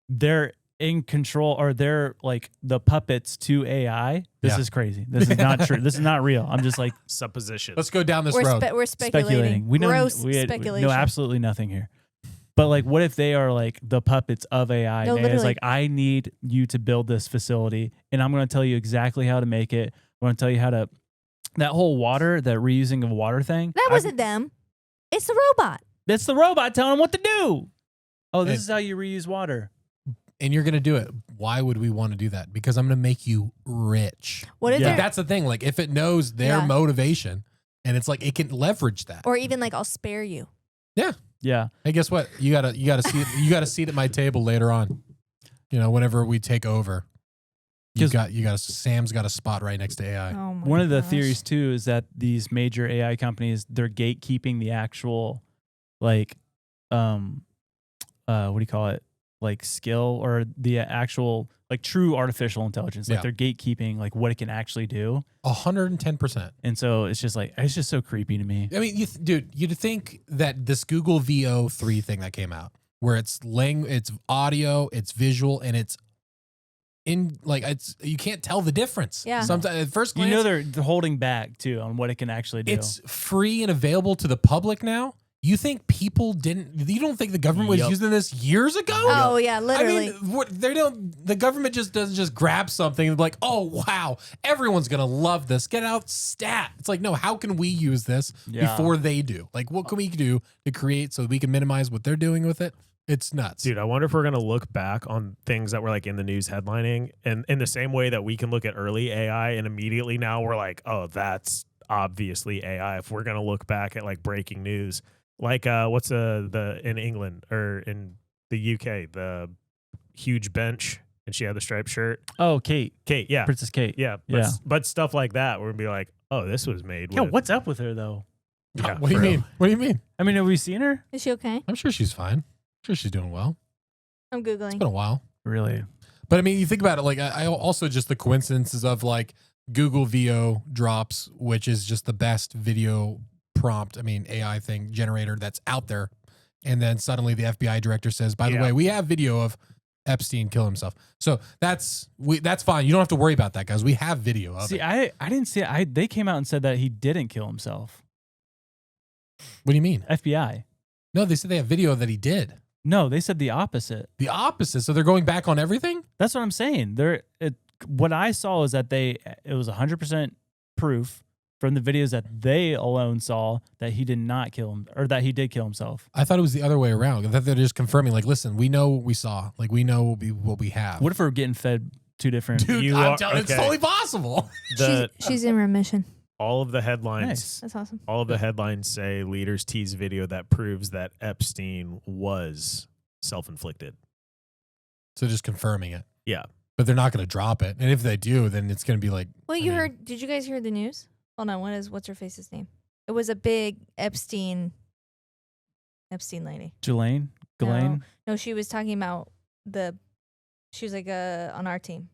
they're in control, or they're like the puppets to AI. This is crazy. This is not true. This is not real. I'm just like supposition. Let's go down this We're, road. we're speculating. We know Gross we speculation. know absolutely nothing here. But like, what if they are like the puppets of AI? No, and AI is literally. like, I need you to build this facility, and I'm going to tell you exactly how to make it. I'm going to tell you how to. That whole water, that reusing of water thing. That wasn't them. It's the robot. That's the robot telling them what to do. Oh, this is how you reuse water. And you're going to do it. Why would we want to do that? Because I'm going to make you rich. What if Yeah. they're, That's the thing. Like, if it knows their Yeah. motivation, and it's like it can leverage that. or even like I'll spare you. Yeah. Hey, guess what? You gotta see you got a seat at my table later on. You know, whenever we take over, Sam's got a spot right next to AI. Oh my One of the gosh. theories too is that these major AI companies, they're gatekeeping the actual, like, what do you call it? Like skill, or the actual like true artificial intelligence. Like Yeah. they're gatekeeping like what it can actually do. 110%. And so it's just like, it's just so creepy to me. I mean, you'd think that this Google VO3 thing that came out, where it's audio, it's visual, and it's you can't tell the difference. Yeah. Sometimes at first You glance, know, they're holding back too on what it can actually do. it's free and available to the public now. You think people didn't? You don't think the government was Yup. using this years ago? Oh yeah, literally. I mean, they don't. The government just doesn't just grab something and be like, "Oh wow, everyone's gonna love this. Get out stat." It's like, no. How can we use this before they do? Like, what can we do to create so we can minimize what they're doing with it? It's nuts, Dude, I wonder if we're going to look back on things that were like in the news headlining, and in the same way that we can look at early AI and immediately now we're like, oh, that's obviously AI. If we're going to look back at like breaking news, like what's the in England or in the UK, the huge bench and she had the striped shirt. Oh, Kate, Yeah. Princess Kate. Yeah. Yeah. But stuff like that, we're going to be like, oh, this was made Yeah, with. what's up with her though? Yeah, what do you for real. mean? What do you mean? I mean, have we seen her? Is she okay? I'm sure she's fine. I'm sure she's doing well. I'm It's googling. been a while. Really? But I mean, you think about it, like I also just the coincidences of like Google VO drops, which is just the best video prompt, AI thing generator that's out there. And then suddenly the FBI director says, by the way, we have video of Epstein kill himself. So that's fine. You don't have to worry about that, guys. We have video of See, it. I didn't see it. They came out and said that he didn't kill himself. What do you mean? FBI. No, they said they have video that he did. No, they said the opposite. The opposite. So they're going back on everything? That's what I'm saying. What I saw is that it was 100% proof from the videos that they alone saw that he did not kill him, or that he did kill himself. I thought it was the other way around. I thought they're just confirming, like, listen, we know what we saw. Like, we know what we have. What if we're getting fed two different? Dude, it's totally possible. She's in remission. All of the headlines. Nice. That's awesome. All of the headlines say leaders tease video that proves that Epstein was self-inflicted. So just confirming it. Yeah. But they're not going to drop it. And if they do, then it's going to be like. Well, did you guys hear the news? Hold on, what's her face's name? It was a big Epstein lady. Ghislaine? No, she was talking about she was like on our team.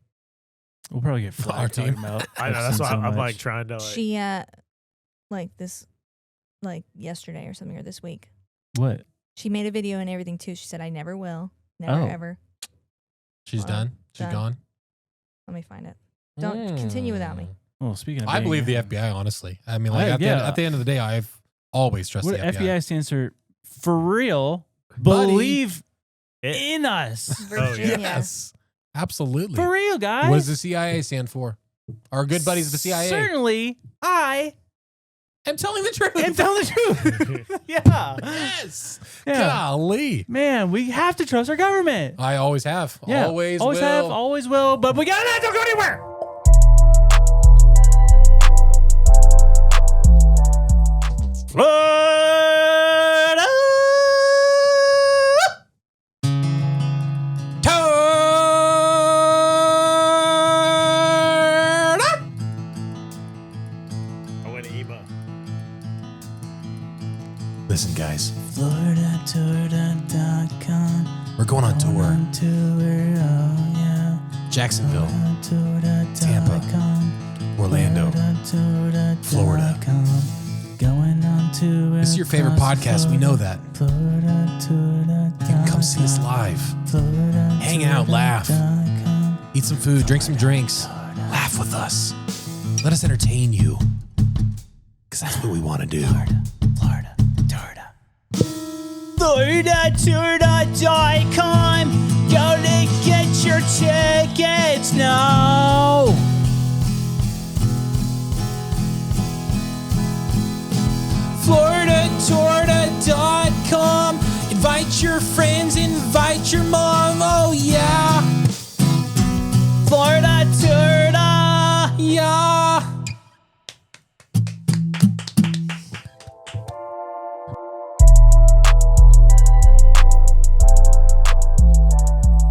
We'll probably get flagged Our team. talking about I know. That's Epstein why so I'm much. like trying to. Like, She yesterday or something, or this week. What? She made a video and everything too. She said, "I never will, never Oh. ever." She's Wow. done. She's Done. gone. Let me find it. Don't continue without me. Well, speaking of, I believe the FBI, honestly. I mean, like, at the end of the day, I've always trusted What the FBI. FBI stands for real. Buddy. Believe in us. Virginia. Yes. Absolutely. For real, guys. What does the CIA stand for? Our good buddies, the CIA. Certainly, I am telling the truth. am telling the truth. Yeah. Yes. Yeah. Golly. Man, we have to trust our government. I always have. Yeah. Always always will. have, always will, but we gotta not go anywhere. Florida. I went emo. Listen, guys. FloridaTour.com. We're going on tour. Jacksonville, Tampa, Orlando, Florida. Going on tour. This is your favorite podcast. We know that. You can come see us live. Hang out, laugh. Eat some food, drink some drinks. Laugh with us. Let us entertain you. Because that's what we want to do. FloridaTour.com. Go to get your tickets now. FloridaTour.com. Invite your friends, invite your mom. Oh, yeah. Florida Tour, yeah.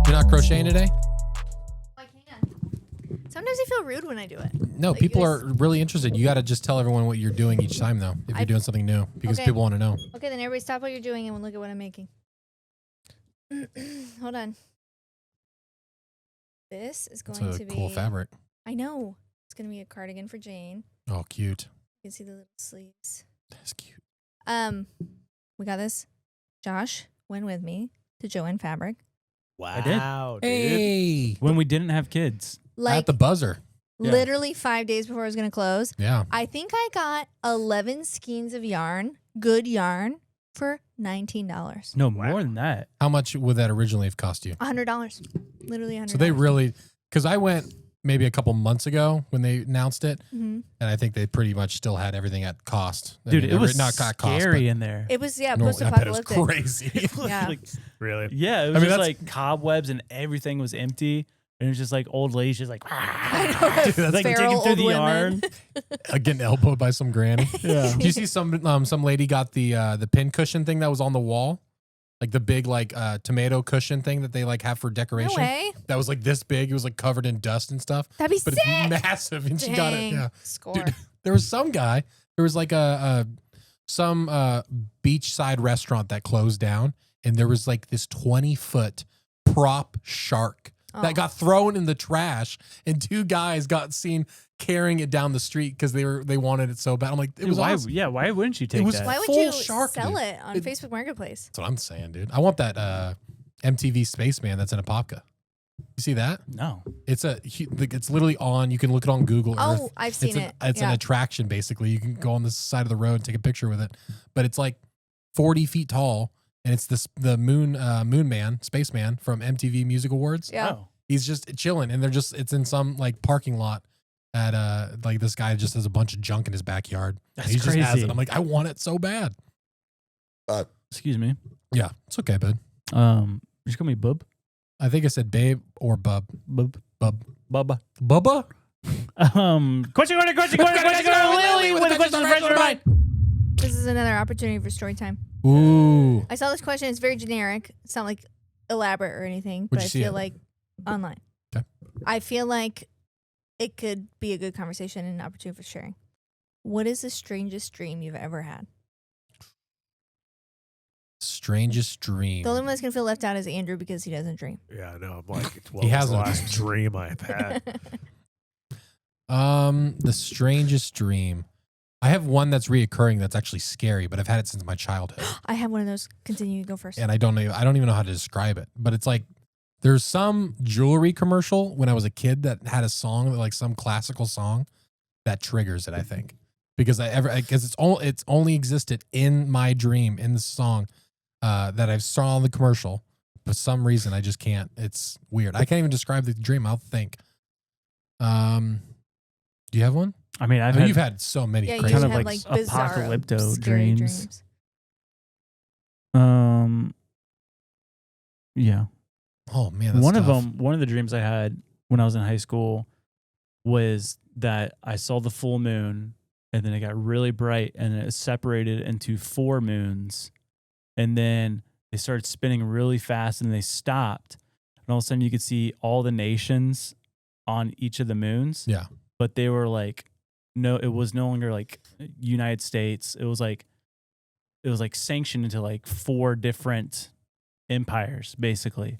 You're not crocheting today? I can. Sometimes I feel rude when I do it. No, Like, people it are was- really interested. You got to just tell everyone what you're doing each time, though, if you're doing something new, because Okay. people want to know. Okay, then everybody stop what you're doing and we'll look at what I'm making. Hold on. This is going It's a to be cool fabric. I know. It's going to be a cardigan for Jane. Oh, cute. You can see the little sleeves. That's cute. We got this. Josh went with me to Joann Fabric. Wow, dude. Hey, When we didn't have kids. Like at the buzzer. Yeah. literally 5 days before I was going to close. Yeah. I think I got 11 skeins of yarn, good yarn, for $19. No, more than that. How much would that originally have cost you? $100. Literally $100. So they really, because I went maybe a couple months ago when they announced it, Mhm. and I think they pretty much still had everything at cost. I Dude, mean, it was not at cost, scary but in there. It was, yeah, no, I bet it was post-apocalyptic. crazy. Yeah. Like, Really? yeah, it was I mean, just that's- like cobwebs and everything was empty. And it was just like old ladies just like, I know, right? Dude, that's like Feral digging through old the women. yarn. Getting elbowed by some granny. Yeah. Did you see some lady got the pin cushion thing that was on the wall? Like the big tomato cushion thing that they like have for No decoration. way. That was like this big. It was like covered in dust and stuff. That'd be But sick. it's massive, and she got it. Dang. Yeah. Score. Dude, there was some guy. There was like some beachside restaurant that closed down, and there was like this 20-foot prop shark Oh. that got thrown in the trash, and two guys got seen carrying it down the street because they wanted it so bad. I'm like, it Dude, was why? awesome. Yeah, why wouldn't you take was that? Why would full you shark, sell dude. it on It- Facebook Marketplace? That's what I'm saying, dude. I want that MTV Spaceman that's in a Popka. You see that? No. It's it's literally on. You can look it on Google Earth. Oh, I've seen it. It's an Yeah. attraction, basically. You can go on the side of the road and take a picture with it. But it's like 40 feet tall, and it's the moon man, spaceman from MTV Music Awards. Yeah. Oh. He's just chilling, and it's in some like parking lot at like this guy just has a bunch of junk in his backyard. That's He just has crazy. it. I'm like, I want it so bad. Excuse me. Yeah, it's okay, bud. Just call me Bub. I think I said babe or bub. Bub. Bub. Bubba. Bubba? Question, Lily with a question fresh in her mind. This is another opportunity for story time. Ooh. I saw this question. It's very generic. It's not like elaborate or anything, Where'd but you I see feel it? like online. Okay. I feel like it could be a good conversation and an opportunity for sharing. What is the strangest dream you've ever had? Strangest dream. The only one that's gonna feel left out is Andrew because he doesn't dream. Yeah, I know. I'm like, well, He he has has the no last dream I've had. The strangest dream. I have one that's reoccurring that's actually scary, but I've had it since my childhood. I have one of those. Continue. Go first. And I don't even know how to describe it. But it's like there's some jewelry commercial when I was a kid that had a song, like some classical song, that triggers it, I think. Because it's only existed in my dream in the song that I saw in the commercial. For some reason I just can't. It's weird. I can't even describe the dream. I'll think. Do you have one? I mean, You've had so many Yeah, you crazy kind of have like like bizarre, apocalypto scary dreams. Yeah. Oh man, that's One of tough. them, one of the dreams I had when I was in high school was that I saw the full moon and then it got really bright and it separated into 4 moons. And then they started spinning really fast and they stopped. And all of a sudden you could see all the nations on each of the moons. Yeah. But they were like, no, it was no longer like United States. It was like sanctioned into like 4 different empires, basically.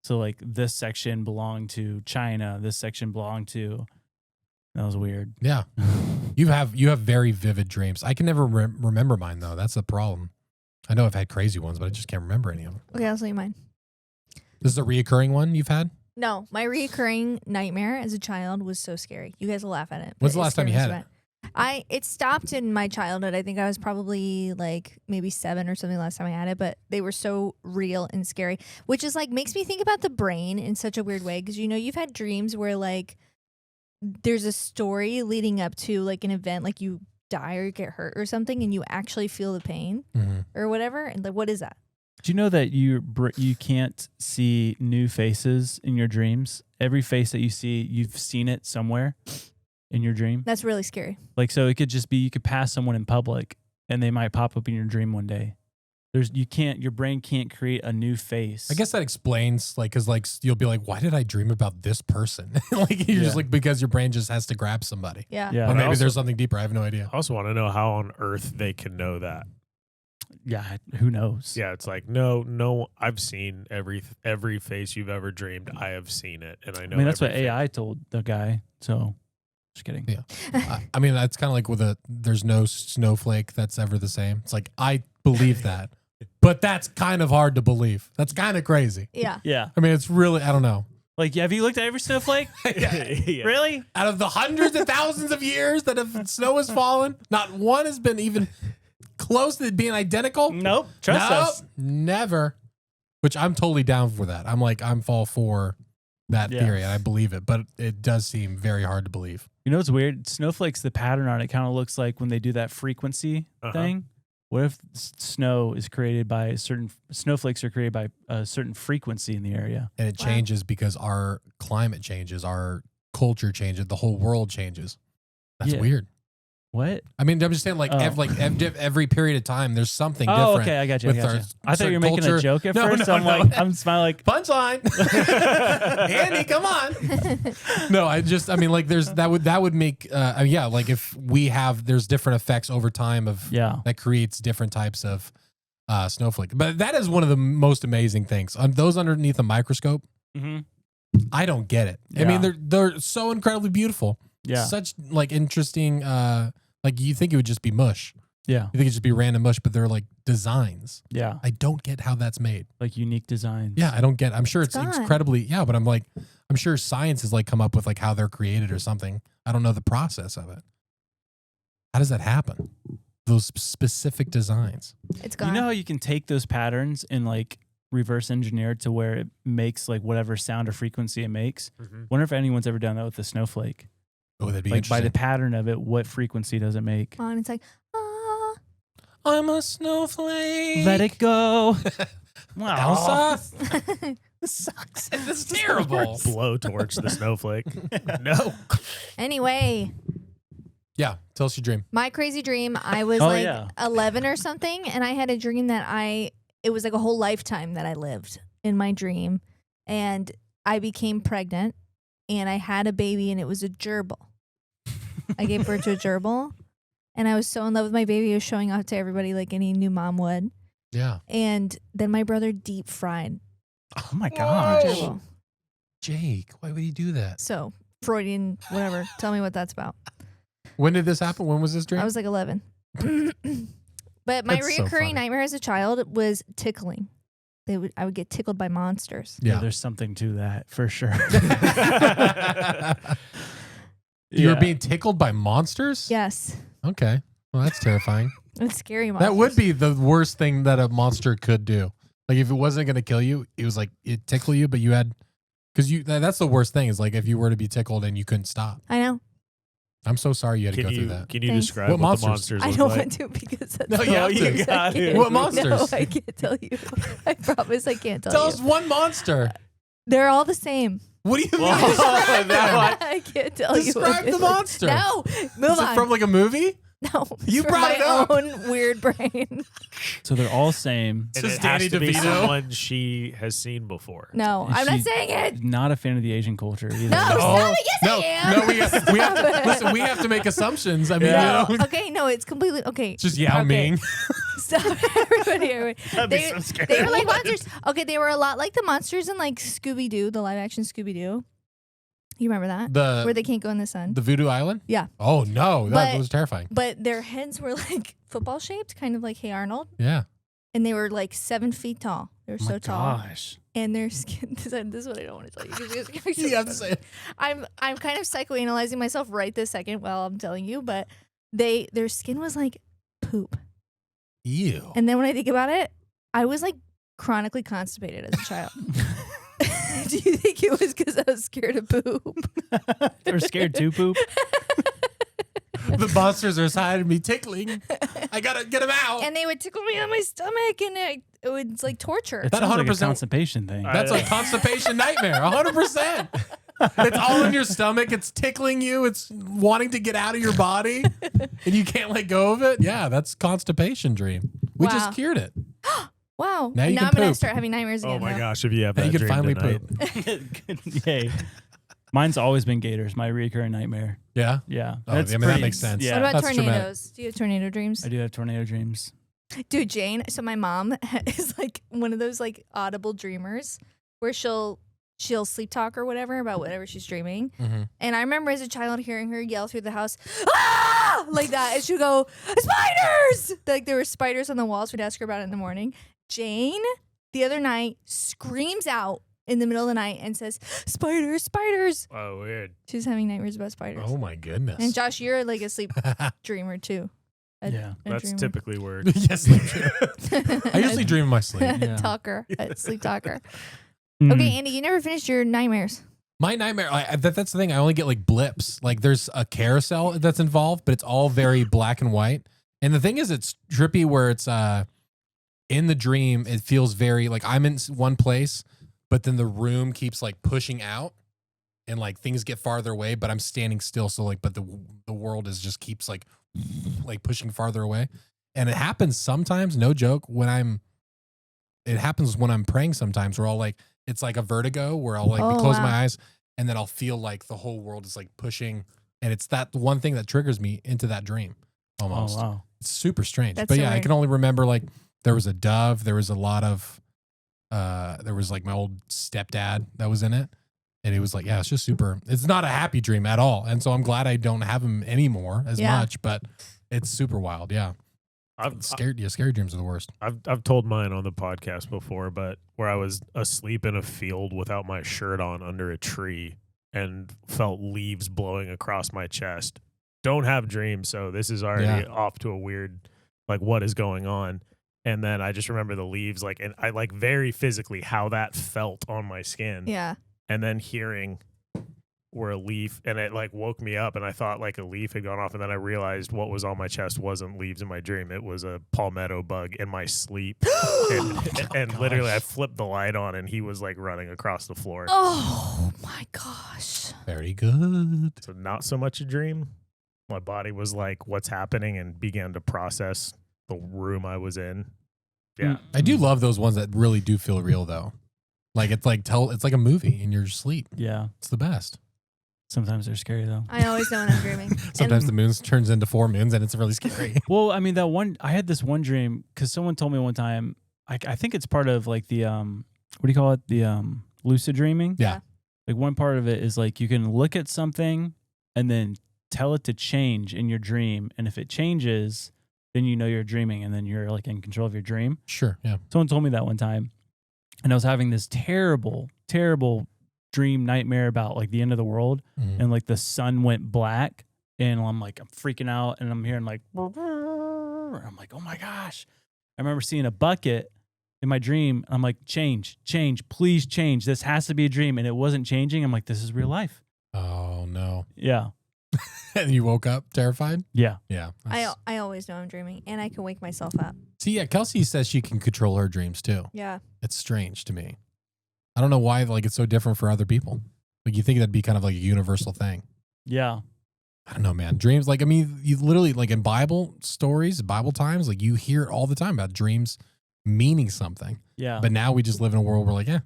So like this section belonged to China. This section belonged to. That was weird. Yeah, you have very vivid dreams. I can never remember mine though. That's the problem. I know I've had crazy ones, but I just can't remember any of them. Okay, I'll tell you mine. This is a reoccurring one you've had? No, my reoccurring nightmare as a child was so scary. You guys will laugh at it. When's but the last time you scared had me so bad. It stopped in my childhood. I think I was probably like maybe 7 or something last time I had it, but they were so real and scary, which is like makes me think about the brain in such a weird way because you've had dreams where like there's a story leading up to like an event, like you die or get hurt or something, and you actually feel the pain or whatever. And like, what is that? Do you know that you can't see new faces in your dreams? Every face that you see, you've seen it somewhere in your dream. That's really scary. Like, so it could just be you could pass someone in public and they might pop up in your dream one day. Your brain can't create a new face. I guess that explains, like, because like you'll be like, why did I dream about this person? Like you're just like because your brain just has to grab somebody. Yeah. Yeah. Or maybe also- there's something deeper. I have no idea. I also want to know how on earth they can know that. Yeah, who knows? Yeah, it's like no. I've seen every face you've ever dreamed. I have seen it, and I know. I mean, that's what every face. AI told the guy. So, just kidding. Yeah. I mean, that's kind of like with there's no snowflake that's ever the same. It's like, I believe that, but that's kind of hard to believe. That's kind of crazy. Yeah. Yeah. I mean, it's really, I don't know. Like, have you looked at every snowflake? Yeah. Really? Out of the hundreds of thousands of years that snow has fallen, not one has been even close to being identical. Nope. Trust us. Never. Which I'm totally down for that. I'm fall for that Yeah. theory, and I believe it, but it does seem very hard to believe. You know what's weird? Snowflakes, the pattern on it kind of looks like when they do that frequency thing. What if snow is created by snowflakes are created by a certain frequency in the area? And it changes because our climate changes, our culture changes, the whole world changes. That's Yeah. weird. What? I mean, I'm just saying, like, Oh. every period of time, there's something Oh, different. okay. I got you. with our I thought you were making culture. a joke at No, first. no, I'm no. like, I'm smiling like, Punchline. Andy, come on. No, like that would make, like if there's different effects over time that creates different types of snowflake. But that is one of the most amazing things. Those underneath a microscope, I don't get it. I mean, they're so incredibly beautiful. Yeah. Such like interesting, like you think it would just be mush. Yeah. You think it'd just be random mush, but they're like designs. Yeah. I don't get how that's made. Like unique designs. Yeah, I don't get. I'm sure it's gone. incredibly. Yeah, but I'm sure science has like come up with like how they're created or something. I don't know the process of it. How does that happen? Those specific designs. It's gone. You know how you can take those patterns and like reverse engineer it to where it makes like whatever sound or frequency it makes? Wonder if anyone's ever done that with the snowflake. Oh, that'd be Like by interesting. the pattern of it, what frequency does it make? on. It's like, I'm a snowflake. Let it go. Elsa. This sucks. This is terrible. Blowtorch the snowflake. No. Anyway, Yeah, tell us your dream. my crazy dream, I was Oh, like yeah. 11 or something, and I had a dream that it was like a whole lifetime that I lived in my dream, and I became pregnant, and I had a baby, and it was a gerbil. I gave birth to a gerbil, and I was so in love with my baby. I was showing off to everybody like any new mom would. Yeah. And then my brother deep fried Oh my the gosh. gerbil. Jake, why would he do that? So Freudian, whatever. Tell me what that's about. When did this happen? When was this dream? I was like 11. But my That's so funny. reoccurring nightmare as a child was tickling. I would get tickled by monsters. Yeah, Yeah. there's something to that for sure. You were Yeah. being tickled by monsters? Yes. Okay. Well, that's terrifying. It's scary monsters. That would be the worst thing that a monster could do. Like if it wasn't going to kill you, it was like it tickle you, but you had that's the worst thing is like if you were to be tickled and you couldn't stop. I know. I'm so sorry you had to go through that. Can you Thanks. describe What what the monsters? monsters I look don't like? want to because that's No, you have to. monsters. You got I it. can't- What monsters? No, I can't tell you. I promise I can't tell Tell you. us one monster. They're all the same. What do you mean? Whoa, Describe that them. I can't tell you. Describe the monster. No, move Is it on. from like a movie? No, You it's from brought my it up. own weird brain. So they're all same. And Just it has Danny to be DeVito. someone she has seen before. No, And I'm not she- saying it. Not a fan of the Asian culture either. No, stop it. Yes, no, I am. no. We have to listen. We have to make assumptions. I mean, Yeah. you know, Okay, no, it's completely okay. it's just Yao Okay. Ming. Stop everybody. That'd be They, so scary. they were like monsters. Okay, they were a lot like the monsters in like Scooby Doo, the live action Scooby Doo. You remember that? Where they can't go in the sun. The Voodoo Island. Yeah. Oh no, that But- was terrifying. But their heads were like football shaped, kind of like Hey Arnold. Yeah. and they were like 7 feet tall. They were Oh so my tall, gosh. and their skin. This is what I don't want to tell you. 'Cause it's gonna be so You have to funny. say it. I'm kind of psychoanalyzing myself right this second while I'm telling you, but their skin was like poop. Ew. And then when I think about it, I was like chronically constipated as a child. Do you think it was because I was scared of poop? They're scared to poop. The monsters are inside of me tickling. I gotta get them out. And they would tickle me on my stomach, and it was like torture. It That sounds like a 100% constipation thing. That's a constipation nightmare. 100%. It's all in your stomach. It's tickling you. It's wanting to get out of your body, and you can't let go of it. Yeah, that's constipation dream. We just Wow. cured it. Wow. Now you now can I'm gonna poop. start having nightmares again. Oh my though. gosh, if you have Now that you can dream finally tonight. poop. Yay. Mine's always been gators, my recurring nightmare. Yeah. Yeah. Oh, I mean, that makes sense. Yeah. What about That's tornadoes? Do you have tornado dreams? I do have tornado dreams. Dude, Jane. So my mom is like one of those like audible dreamers where she'll sleep talk or whatever about whatever she's dreaming. Mhm. And I remember as a child hearing her yell through the house, ah, like that, and she'd go, spiders! Like there were spiders on the walls. We'd ask her about it in the morning. Jane, the other night, screams out in the middle of the night and says, spiders, spiders. Oh, weird. She's having nightmares about spiders. Oh my goodness. And Josh, you're like a sleep dreamer too. Yeah. A That's dreamer. typically word. yes, sleep dream. I usually dream in my sleep. Yeah. Talker, a sleep talker. Mm. Okay, Andy, you never finished your nightmares. My nightmare, that's the thing. I only get like blips. Like there's a carousel that's involved, but it's all very black and white. And the thing is, it's trippy where it's in the dream, it feels very like I'm in one place, but then the room keeps like pushing out and like things get farther away, but I'm standing still. So like, but the world is just keeps like pushing farther away. And it happens sometimes, no joke, it happens when I'm praying sometimes where I'll like, it's like a vertigo where I'll like Oh, close wow. my eyes and then I'll feel like the whole world is like pushing. And it's that one thing that triggers me into that dream almost. Oh, wow. It's super strange. That's But so yeah, I weird. can only remember like there was a dove. There was a lot of, there was like my old stepdad that was in it. And it was like, yeah, it's just super, it's not a happy dream at all. And so I'm glad I don't have him anymore as Yeah. much, but it's super wild. Yeah. Scary dreams are the worst. I've told mine on the podcast before, but where I was asleep in a field without my shirt on under a tree and felt leaves blowing across my chest. Don't have dreams, so this is already off to a weird, like, what is going on? And then I just remember the leaves, like, and I like very physically how that felt on my skin. Yeah. And then hearing where a leaf, and it like woke me up, and I thought like a leaf had gone off, and then I realized what was on my chest wasn't leaves in my dream. It was a palmetto bug in my sleep. and literally I flipped the light on, and he was like running across the floor. Oh my gosh. Very good. So not so much a dream. My body was like, what's happening, and began to process the room I was in. Yeah. I do love those ones that really do feel real though. Like it's like it's like a movie in your sleep. Yeah. It's the best. Sometimes they're scary though. I always know when I'm dreaming. Sometimes the moon turns into 4 moons and it's really scary. Well, I mean, I had this one dream because someone told me one time, I think it's part of like the, what do you call it? The lucid dreaming. Yeah. Like one part of it is like you can look at something and then tell it to change in your dream. And if it changes, then you know you're dreaming and then you're like in control of your dream. Sure. Yeah. Someone told me that one time. And I was having this terrible, terrible dream nightmare about like the end of the world. Mhm. And like the sun went black and I'm freaking out and I'm hearing like, I'm like, oh my gosh. I remember seeing a bucket in my dream. I'm like, change, please change. This has to be a dream. And it wasn't changing. I'm like, this is real life. Oh no. Yeah. And you woke up terrified? Yeah. Yeah. I always know I'm dreaming, and I can wake myself up. See, yeah, Kelsey says she can control her dreams too. Yeah. It's strange to me. I don't know why like it's so different for other people. Like you think that'd be kind of like a universal thing. Yeah. I don't know, man. Dreams, like, I mean, you literally, like in Bible stories, Bible times, like you hear all the time about dreams meaning something. Yeah. But now we just live in a world where like, yeah.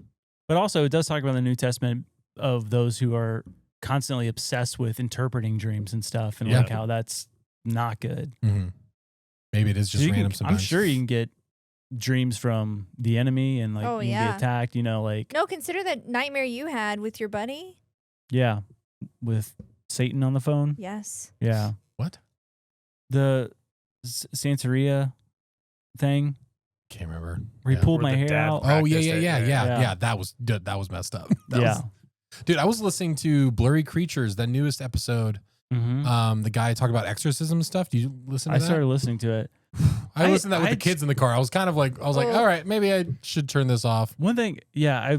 But also it does talk about in the New Testament of those who are constantly obsessed with interpreting dreams and stuff and Yeah. like how that's not good. Mm-hmm. Maybe it is just So you random can, sometimes. I'm sure you can get dreams from the enemy and like Oh, you can yeah. get attacked, you know, like, No, consider that nightmare you had with your buddy. yeah, with Satan on the phone. Yes. Yeah. What? The Santeria thing. Can't remember. Where he pulled Where my the hair dad out. Oh yeah, practiced it, yeah. That was messed up. That Yeah. was- dude, I was listening to Blurry Creatures, that newest episode. Mm-hmm. The guy talked about exorcism stuff. Do you listen to I that? started listening to it. I listened to that with the kids in the car. I was kind of like, all right, maybe I should turn this off. One thing, yeah,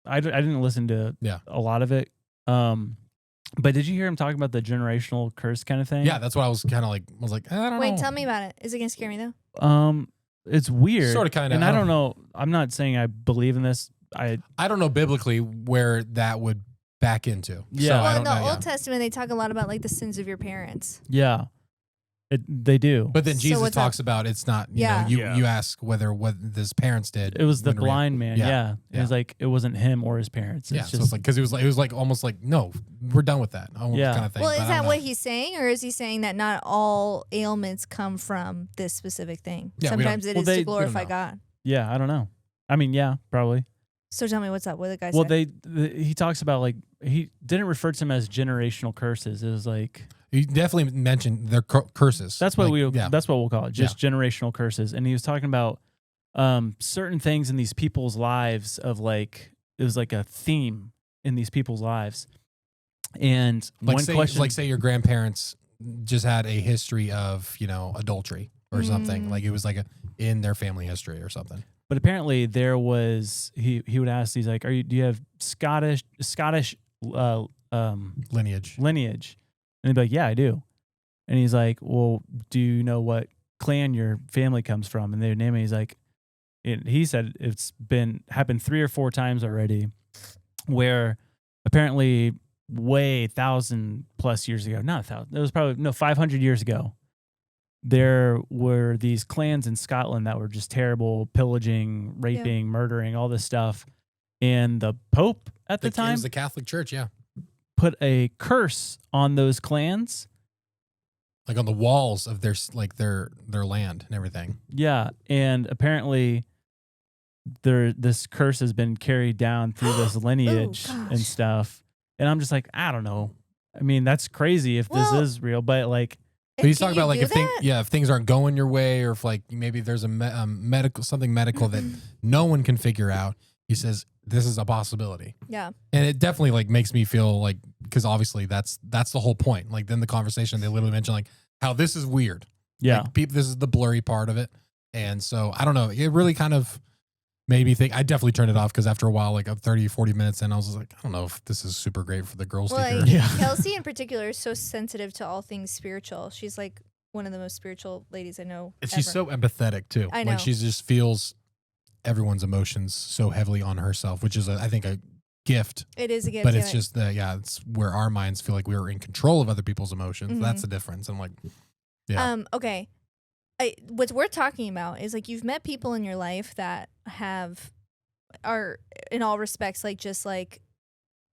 I didn't listen to a lot of it. But did you hear him talking about the generational curse kind of thing? Yeah, that's what I was kind of like. I was like, I don't know. Wait, tell me about it. Is it gonna scare me though? It's weird. Sort of, kind of. And I don't know. I'm not saying I believe in this. I don't know biblically where that would back into. Yeah. So I Well, don't in the know. Old Testament, they talk a lot about like the sins of your parents. yeah, they do. But then So Jesus what's talks about it's not. You know, Yeah. you ask whether what his parents did. It was the when blind man. Yeah. Yeah. It was like it wasn't him or his parents. Yeah, It's so just it's like because it was like almost like no, we're done with that. Yeah. kind of thing. Well, but is I don't that know. what he's saying, or is he saying that not all ailments come from this specific thing? Yeah, we don't- Sometimes it well, is they- to we don't glorify know. God. yeah. I don't know. I mean, yeah, probably. So tell me what's up. What the guy Well, said? he talks about like he didn't refer to them as generational curses. It was like You definitely mentioned their curses. that's what Like, yeah. that's what we'll call it, just generational curses. And he was talking about certain things in these people's lives of like it was like a theme in these people's lives. And like one say, question, like say your grandparents just had a history of adultery or something. Mm. Like it was like in their family history or something. but apparently there was he would ask, he's like, do you have Scottish Lineage. lineage? And they'd be like, yeah, I do. And he's like, well, do you know what clan your family comes from? And they would name it. He's like, he said it's been happened 3 or 4 times already where apparently way 1,000+ years ago, not 1,000, it was probably 500 years ago, there were these clans in Scotland that were just terrible, pillaging, raping, murdering, all this stuff. And the Pope at the It time was the Catholic Church, yeah. put a curse on those clans. Like on the walls of their land and everything. Yeah, and apparently this curse has been carried down through this lineage and gosh. stuff. And I'm just like, I don't know. I mean, that's crazy if Well, this is real, but like, But he's Can talking about you like do if that? if things aren't going your way, or if like maybe there's a medical that no one can figure out. He says this is a possibility, Yeah. and it definitely like makes me feel like, because obviously that's the whole point. Like then the conversation they literally mention like how this is weird. yeah. Like, this is the blurry part of it, and so I don't know. It really kind of made me think. I definitely turned it off because after a while, like 30-40 minutes in, I was just like, I don't know if this is super great for the girls Well, to hear. like, Yeah. Kelsey in particular is so sensitive to all things spiritual. She's like one of the most spiritual ladies I know. And she's ever. so empathetic too. I know. Like she just feels everyone's emotions so heavily on herself, which is I think a gift. It is a gift. But yeah. it's just it's where our minds feel like we were in control of other people's emotions. Mhm. That's the difference. I'm like, yeah. Okay. What we're talking about is like you've met people in your life that are in all respects like just like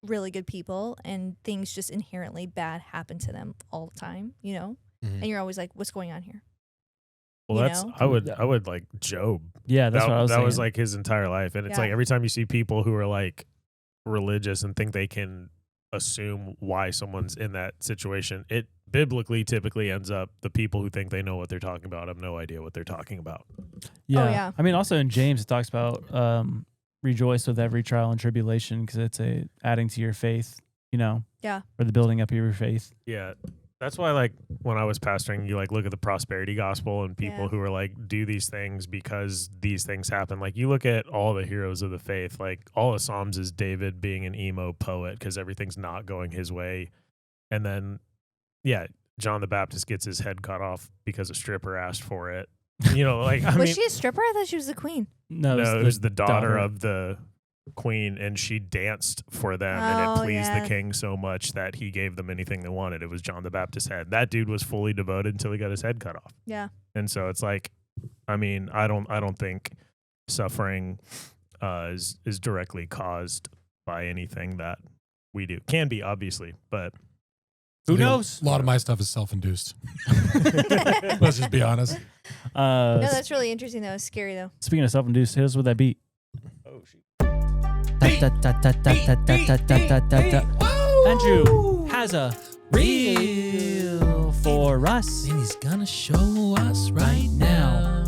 really good people, and things just inherently bad happen to them all the time, Mhm. and you're always like, what's going on here? Well, You that's know? I would like Job. Yeah, that's that, what I was that saying. was like his entire life, and it's Yeah. like every time you see people who are like religious and think they can assume why someone's in that situation, it biblically typically ends up the people who think they know what they're talking about have no idea what they're talking about. yeah. yeah. I mean, also in James, it talks about rejoice with every trial and tribulation because it's adding to your faith, Yeah. or the building up of your faith. Yeah. That's why, like, when I was pastoring, you like look at the prosperity gospel and people Yeah. who are like, do these things because these things happen. Like, you look at all the heroes of the faith, like, all the Psalms is David being an emo poet because everything's not going his way. And then, yeah, John the Baptist gets his head cut off because a stripper asked for it. Like, I Was mean, she a stripper? I thought she was the queen. No, it was the daughter of the queen, and she danced for them, and it Oh, pleased yeah. the king so much that he gave them anything they wanted. It was John the Baptist's head. That dude was fully devoted until he got his head cut off. Yeah. And so it's like, I mean, I don't think suffering is directly caused by anything that we do. Can be, obviously, but Who I think knows? A lot of my stuff is self-induced. Let's just be honest. No, that's really interesting though. It's scary though. Speaking of self-induced, hit us with that beat. oh shoot. Andrew has a reel for us. And he's gonna show us right now.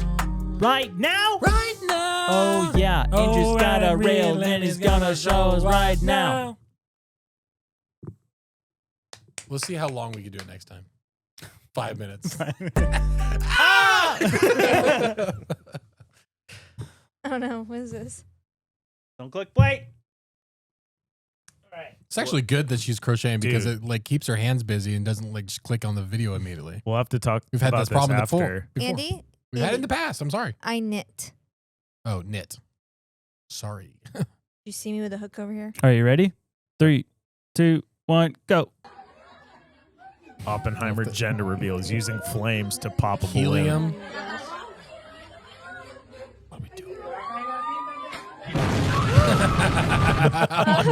right now. Right now. Oh yeah, Andrew's got a rail and he's gonna show us right now. We'll see how long we can do it next time. 5 minutes. Oh no, what is this? Don't click play. All right. It's actually good that she's crocheting because Dude. it like keeps her hands busy and doesn't like just click on the video immediately. We'll have to talk. We've had about this problem after. before. Andy? We've had it in the past. I'm sorry. I knit. Oh, knit. Sorry. You see me with a hook over here? Are you ready? 3, 2, 1, go. Oppenheimer gender reveal is using flames to pop a balloon. Helium. Oh What are we doing?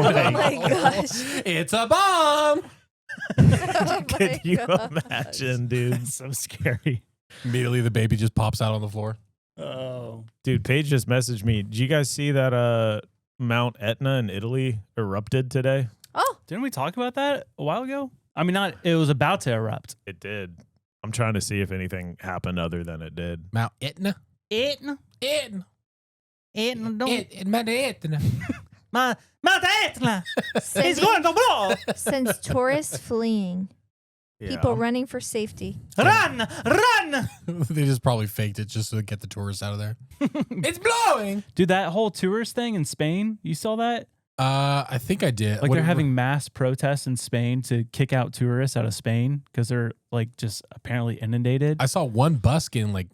Oh my gosh. It's a bomb. Oh Could my you gosh. imagine, dude? So scary. Immediately the baby just pops out on the floor. Oh. Dude, Paige just messaged me. Did you guys see that Mount Etna in Italy erupted today? Oh, Didn't we talk about that a while ago? I mean, not. It was about to erupt. It did. I'm trying to see if anything happened other than it did. Mount Etna. Etna. Etna. Etna. Mount Etna. Mount Etna. since, to blow. since tourists fleeing, people Yeah. running for safety. Run! Run! They just probably faked it just to get the tourists out of there. It's blowing. Dude, that whole tourist thing in Spain, you saw that? I think I did. Like What- they're having mass protests in Spain to kick out tourists out of Spain because they're like just apparently inundated. I saw one bus getting like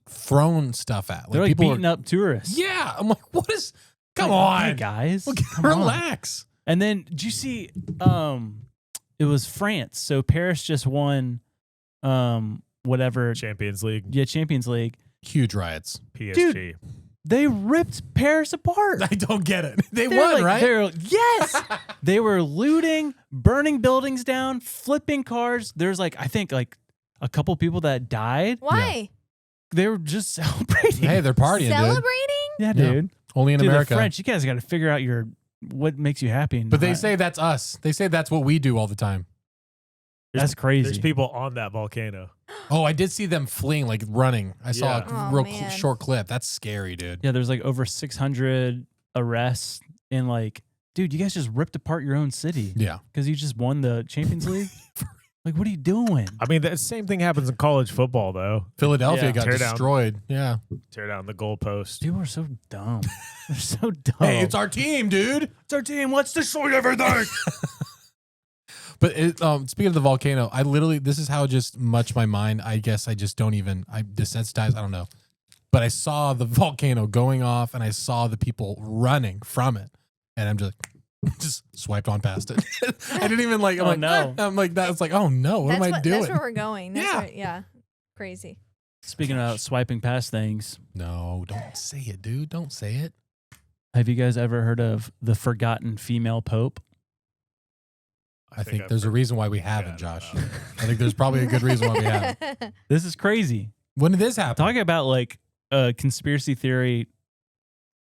thrown stuff at. They're like people beating up tourists. Yeah, I'm like, what is? Come Like, hey, on, guys. Look, Come on. relax. And then did you see it was France. So Paris just won whatever Champions League, Champions League. Huge riots. PSG. They ripped Paris apart. I don't get it. They They're won, like- right? Yes. They were looting, burning buildings down, flipping cars. There's like, I think like a couple people that died. Why? They were just celebrating. Hey, they're partying, dude. Celebrating? Yeah, dude. Only in Dude, America. the French, you guys got to figure out what makes you happy. And But they not. say that's us. They say that's what we do all the time. That's crazy. There's people on that volcano. Oh, I did see them fleeing, like running. I saw Yeah. a Oh, real man. short clip. That's scary, dude. Yeah, there's like over 600 arrests and like, dude, you guys just ripped apart your own city Yeah. because you just won the Champions League. Like, what are you doing? I mean, the same thing happens in college football, though. Philadelphia Yeah. got Tear down. destroyed. Yeah. Tear down the goalpost. People are so dumb. They're so dumb. Hey, it's our team, dude. It's our team. Let's destroy everything. But speaking of the volcano, I literally, this is how just much my mind, I guess I just don't even, I desensitized, I don't know. But I saw the volcano going off and I saw the people running from it. And I'm just swiped on past it. I didn't even like, I'm Oh, like, no. I'm like, that's like, oh no, what am I doing? That's where we're going. That's Yeah. where, yeah. Crazy. Speaking about swiping past things, No, don't say it, dude. Don't say it. have you guys ever heard of the forgotten female pope? I think I've there's a heard reason why we haven't, Josh. I think there's probably a good reason why we haven't. This is crazy. When did this happen? Talking about like a conspiracy theory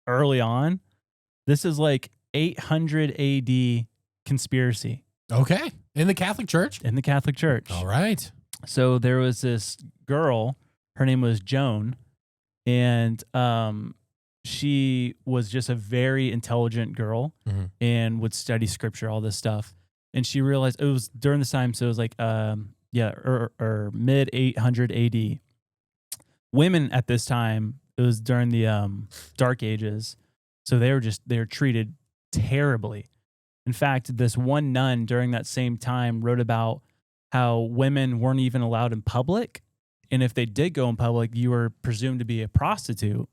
early on, this is like 800 AD conspiracy Okay. In the Catholic Church? in the Catholic Church. All right. So there was this girl, her name was Joan, and she was just a very intelligent girl Mhm. and would study scripture, all this stuff. And she realized it was during this time, so it was like mid 800 AD. Women at this time, it was during the Dark Ages, so they were treated terribly. In fact, this one nun during that same time wrote about how women weren't even allowed in public. And if they did go in public, you were presumed to be a prostitute.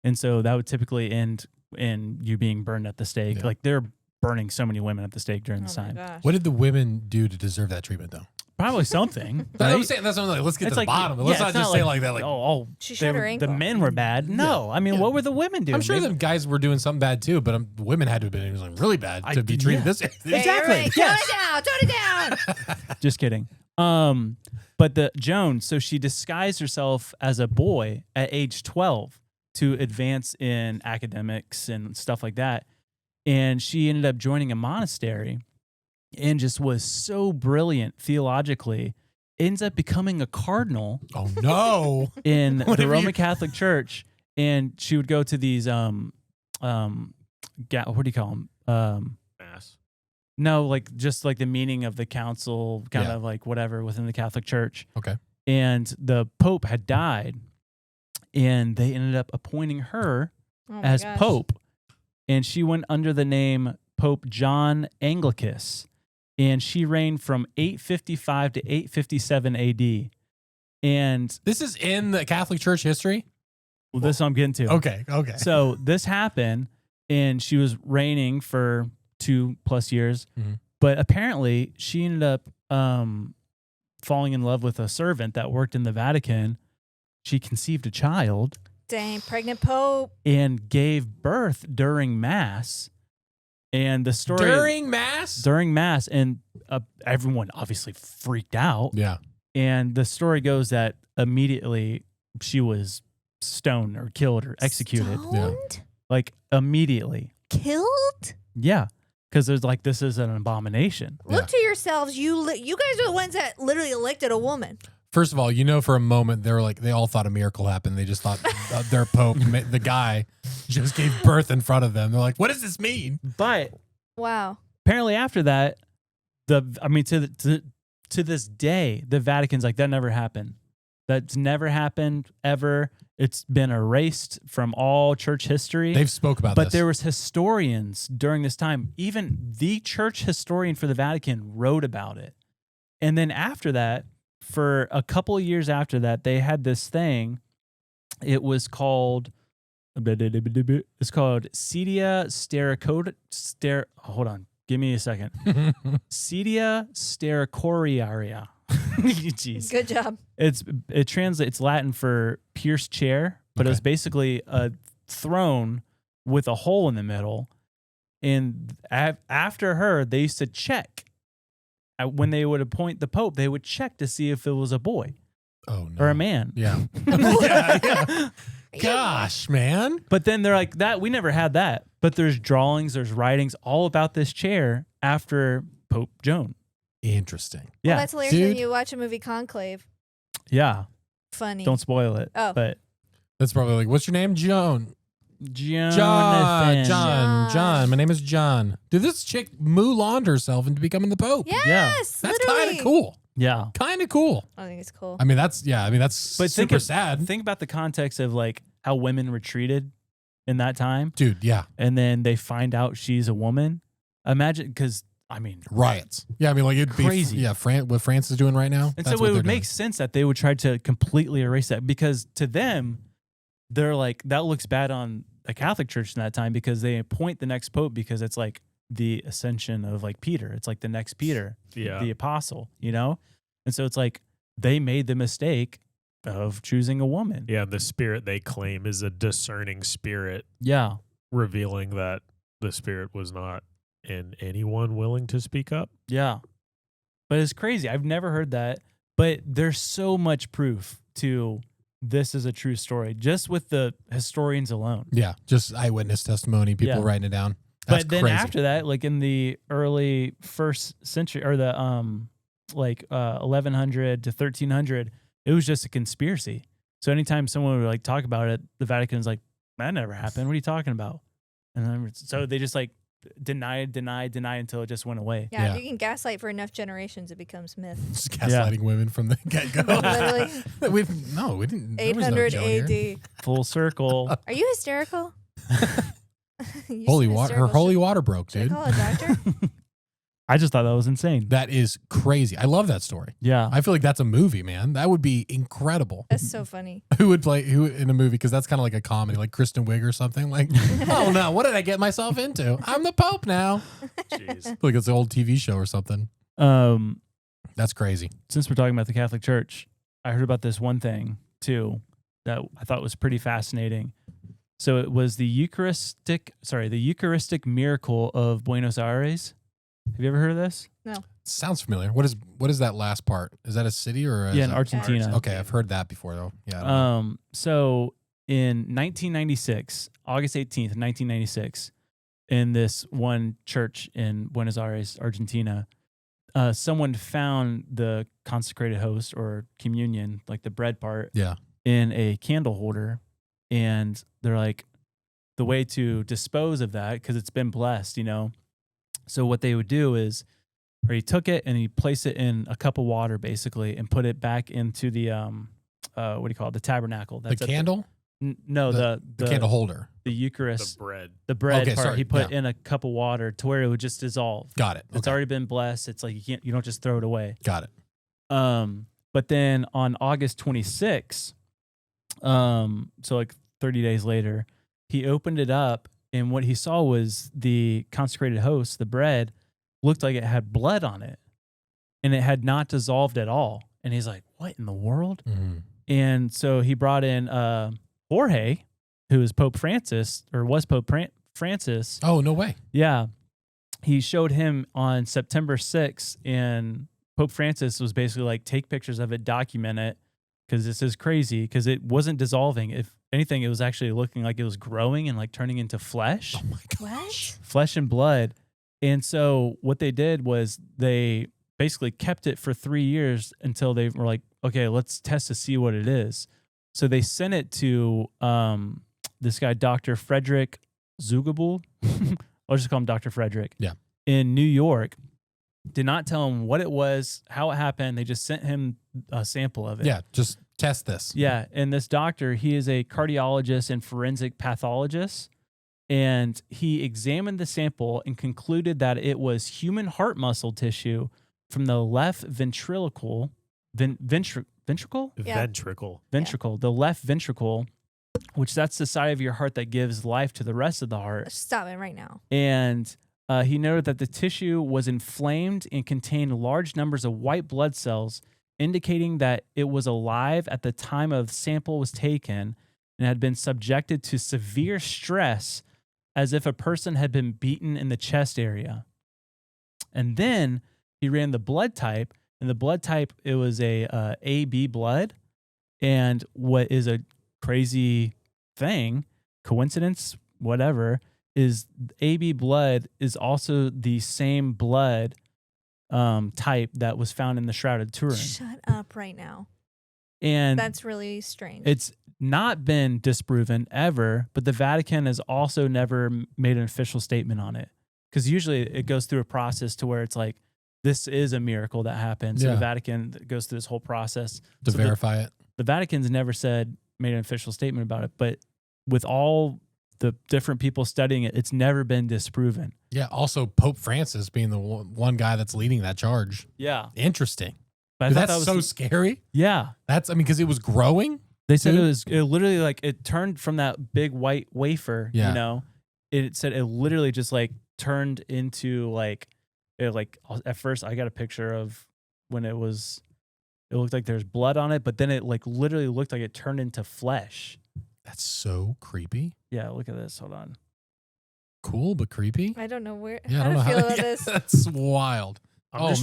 And so that would typically end in you being burned at the stake. Yeah. Like they're burning so many women at the stake during Oh this my time. gosh. What did the women do to deserve that treatment, though? Probably something. That's what I'm saying. That's what I'm like. Let's get It's to the like, bottom. yeah, Let's it's not just say like that. Like, She showed her the ankle. men were bad. No, I mean, Yeah. what were the women doing? I'm sure They- them guys were doing something bad too, but the women had to have been doing something really bad to be treated this. Hey, Exactly. everybody, Yes. Tone it down. Just kidding. But the Joan, so she disguised herself as a boy at age 12 to advance in academics and stuff like that. And she ended up joining a monastery and just was so brilliant theologically ends up becoming a cardinal Oh no! in What the have Roman you- Catholic Church, and she would go to these what do you call them? Mass. No, like just like the meaning of the council, kind Yeah. of like whatever within the Catholic Church. Okay. And the Pope had died, and they ended up appointing her Oh my as gosh. Pope, and she went under the name Pope John Anglicus, and she reigned from 855 to 857 AD. And This is in the Catholic Church history. well, this I'm getting to. Okay. Okay. So this happened, and she was reigning for 2+ years, Mhm. but apparently she ended up falling in love with a servant that worked in the Vatican. She conceived a child Dang, pregnant Pope. and gave birth during Mass. And the story During Mass. during Mass, and everyone obviously freaked out. Yeah. And the story goes that immediately she was stoned or killed or executed, Stoned? like immediately. Killed? Yeah, because there's like this is an abomination. Look to yourselves. You guys are the ones that literally elected a woman. First of all, for a moment they were like they all thought a miracle happened. They just thought their Pope, the guy, just gave birth in front of them. They're like, "What does this mean?" But Wow. apparently after that, to this day, the Vatican's like that never happened. That's never happened ever. It's been erased from all church history. They've spoke about But this. there was historians during this time. Even the church historian for the Vatican wrote about it. And then after that, for a couple of years after that, they had this thing. It was called Sedia Stericota. Hold on. Give me a second. Sedia Stericoriaria. Jeez. Good job. It translates Latin for pierced chair, but it was basically a throne with a hole in the middle. And after her, they used to check. When they would appoint the Pope, they would check to see if it was a boy no. or a man. Yeah. yeah. Gosh, man. But then they're like, that we never had that. But there's drawings, there's writings all about this chair after Pope Joan. Interesting. Yeah. Well, that's hilarious when Dude. you watch a movie Conclave. Yeah. Funny. Don't spoil it. Oh. But That's probably like, what's your name? Joan. Jonathan. John. My name is John. Dude, this chick Mulaned herself into becoming the Pope. Yes, That's literally. kind of cool. Yeah. Kind of cool. I think it's cool. I mean, that's But super sad. Think about the context of like how women were treated in that time. Dude, yeah. And then they find out she's a woman. Imagine, because I mean, Riots. Yeah, I mean, like it'd Crazy. be what France is doing right now. and that's so what it they're would make doing. sense that they would try to completely erase that, because to them, they're like, that looks bad on the Catholic Church in that time, because they appoint the next Pope because it's like the ascension of like Peter. It's like the next Peter, Yeah. the apostle, you know? And so it's like they made the mistake of choosing a woman. Yeah, the spirit they claim is a discerning spirit, Yeah. revealing that the spirit was not in anyone willing to speak up. Yeah. But it's crazy. I've never heard that. But there's so much proof to this is a true story, just with the historians alone. Yeah, just eyewitness testimony, people Yeah. writing it down. That's But then crazy. after that, like in the early 1st century, or the 1100 to 1300, it was just a conspiracy. So anytime someone would like talk about it, the Vatican's like, that never happened. What are you talking about? And then, so they just like deny until it just went away. Yeah, Yeah. if you can gaslight for enough generations, it becomes myth. Just gaslighting women from the get go. Literally. we didn't. There was no 800 Joan here. AD. Full circle. Are you hysterical? You Holy seem water. Her hysterical. holy water broke, Should I dude. call a doctor? I just thought that was insane. That is crazy. I love that story. Yeah. I feel like that's a movie, man. That would be incredible. That's so funny. Who would play who in a movie? Because that's kind of like a comedy, like Kristen Wiig or something. Like, oh no, what did I get myself into? I'm the Pope now. Jeez. Like it's an old TV show or something. That's crazy. Since we're talking about the Catholic Church, I heard about this one thing too that I thought was pretty fascinating. So it was the Eucharistic miracle of Buenos Aires. Have you ever heard of this? Sounds familiar. What is that last part? Is that a city or is Yeah, in that- Argentina. Okay, I've heard that before though. Yeah. I don't know. So in 1996, August 18th, 1996, in this one church in Buenos Aires, Argentina, someone found the consecrated host or communion, like the bread part, Yeah. in a candle holder, and they're like, the way to dispose of that, because it's been blessed, you know. So what they would do is, or he took it and he placed it in a cup of water, basically, and put it back into the what do you call it? The tabernacle. The candle? No, the candle holder. the Eucharist, The bread. the bread Okay, part. sorry, He put yeah. in a cup of water to where it would just dissolve. Got it. It's Okay. already been blessed. It's like you don't just throw it away. Got it. But then on August 26th, so like 30 days later, he opened it up, and what he saw was the consecrated host, the bread, looked like it had blood on it, and it had not dissolved at all. And he's like, "What in the world?" Mhm. And so he brought in Jorge, who is Pope Francis, or was Pope Francis. Oh, no way. Yeah. He showed him on September 6th, and Pope Francis was basically like, take pictures of it, document it, because this is crazy, because it wasn't dissolving. If anything, it was actually looking like it was growing and like turning into flesh, Oh, my God. What? flesh and blood. And so what they did was they basically kept it for 3 years until they were like, okay, let's test to see what it is. So they sent it to this guy, Dr. Frederick Zugabul. I'll just call him Dr. Frederick. Yeah. In New York. Did not tell him what it was, how it happened. They just sent him a sample of it. Yeah, just test this. Yeah. And this doctor, he is a cardiologist and forensic pathologist. And he examined the sample and concluded that it was human heart muscle tissue from the left ventricle, ventricle, Yeah. Ventricle. ventricle, the left ventricle, which that's the side of your heart that gives life to the rest of the heart. Stop it right now. And he noted that the tissue was inflamed and contained large numbers of white blood cells, indicating that it was alive at the time of sample was taken and had been subjected to severe stress, as if a person had been beaten in the chest area. And then he ran the blood type, and the blood type, it was a AB blood. And what is a crazy thing, coincidence, whatever, is AB blood is also the same blood type that was found in the Shrouded Turin. Shut up right now. And That's really strange. it's not been disproven ever, but the Vatican has also never made an official statement on it. Because usually it goes through a process to where it's like, this is a miracle that happened. So Yeah. the Vatican goes through this whole process To So verify it. The Vatican's never made an official statement about it, but with all the different people studying it, it's never been disproven. Yeah. Also, Pope Francis being the one guy that's leading that charge. Yeah. Interesting. But I Dude, thought that's that was so scary. yeah. Because it was growing. They said Dude. it literally like it turned from that big white wafer, Yeah. you know. It said it literally just like turned into like at first I got a picture of when it looked like there's blood on it, but then it like literally looked like it turned into flesh. That's so creepy. Yeah, look at this. Hold on. Cool, but creepy. I don't know where Yeah, I how don't know to how feel about yeah, this. That's wild. I'm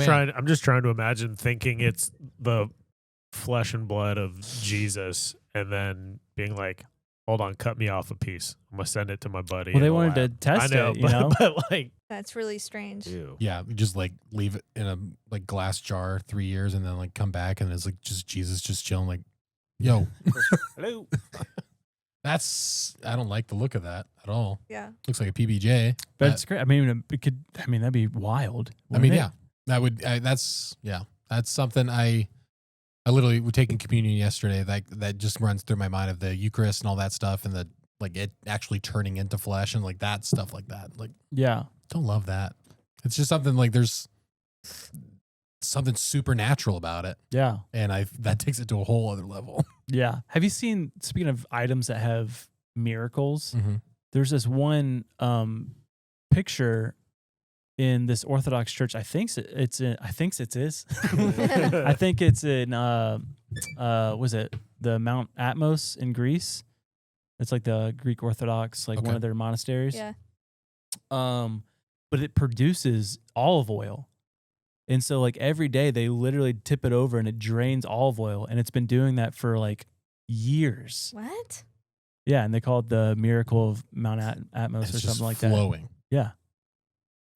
just trying to imagine thinking it's the flesh and blood of Jesus, and then being like, "Hold on, cut me off a piece. I'm gonna send it to my buddy." Well, in they the wanted to lab." test I know, it, you know? but like, That's really strange. ew. Yeah, you just like leave it in a like glass jar 3 years and then like come back and it's like just Jesus just chilling like, yo, Hello. I don't like the look of that at all. Yeah. Looks like a PBJ. But it's great. I mean, that'd be wild. I mean, yeah, that's something I literally was taking communion yesterday. That just runs through my mind of the Eucharist and all that stuff, and the like it actually turning into flesh and like that stuff like that. Like, Yeah. don't love that. It's just something like there's something supernatural about it, Yeah. and that takes it to a whole other level. Yeah. Have you seen, speaking of items that have miracles, Mhm. there's this one picture in this Orthodox church. I think it's in was it the Mount Atmos in Greece? It's like the Greek Orthodox, like one Okay. of their monasteries. Yeah. But it produces olive oil. And so like every day they literally tip it over and it drains olive oil. And it's been doing that for like years. What? Yeah. And they call it the miracle of Mount Atmos It's or just something like that. flowing. Yeah.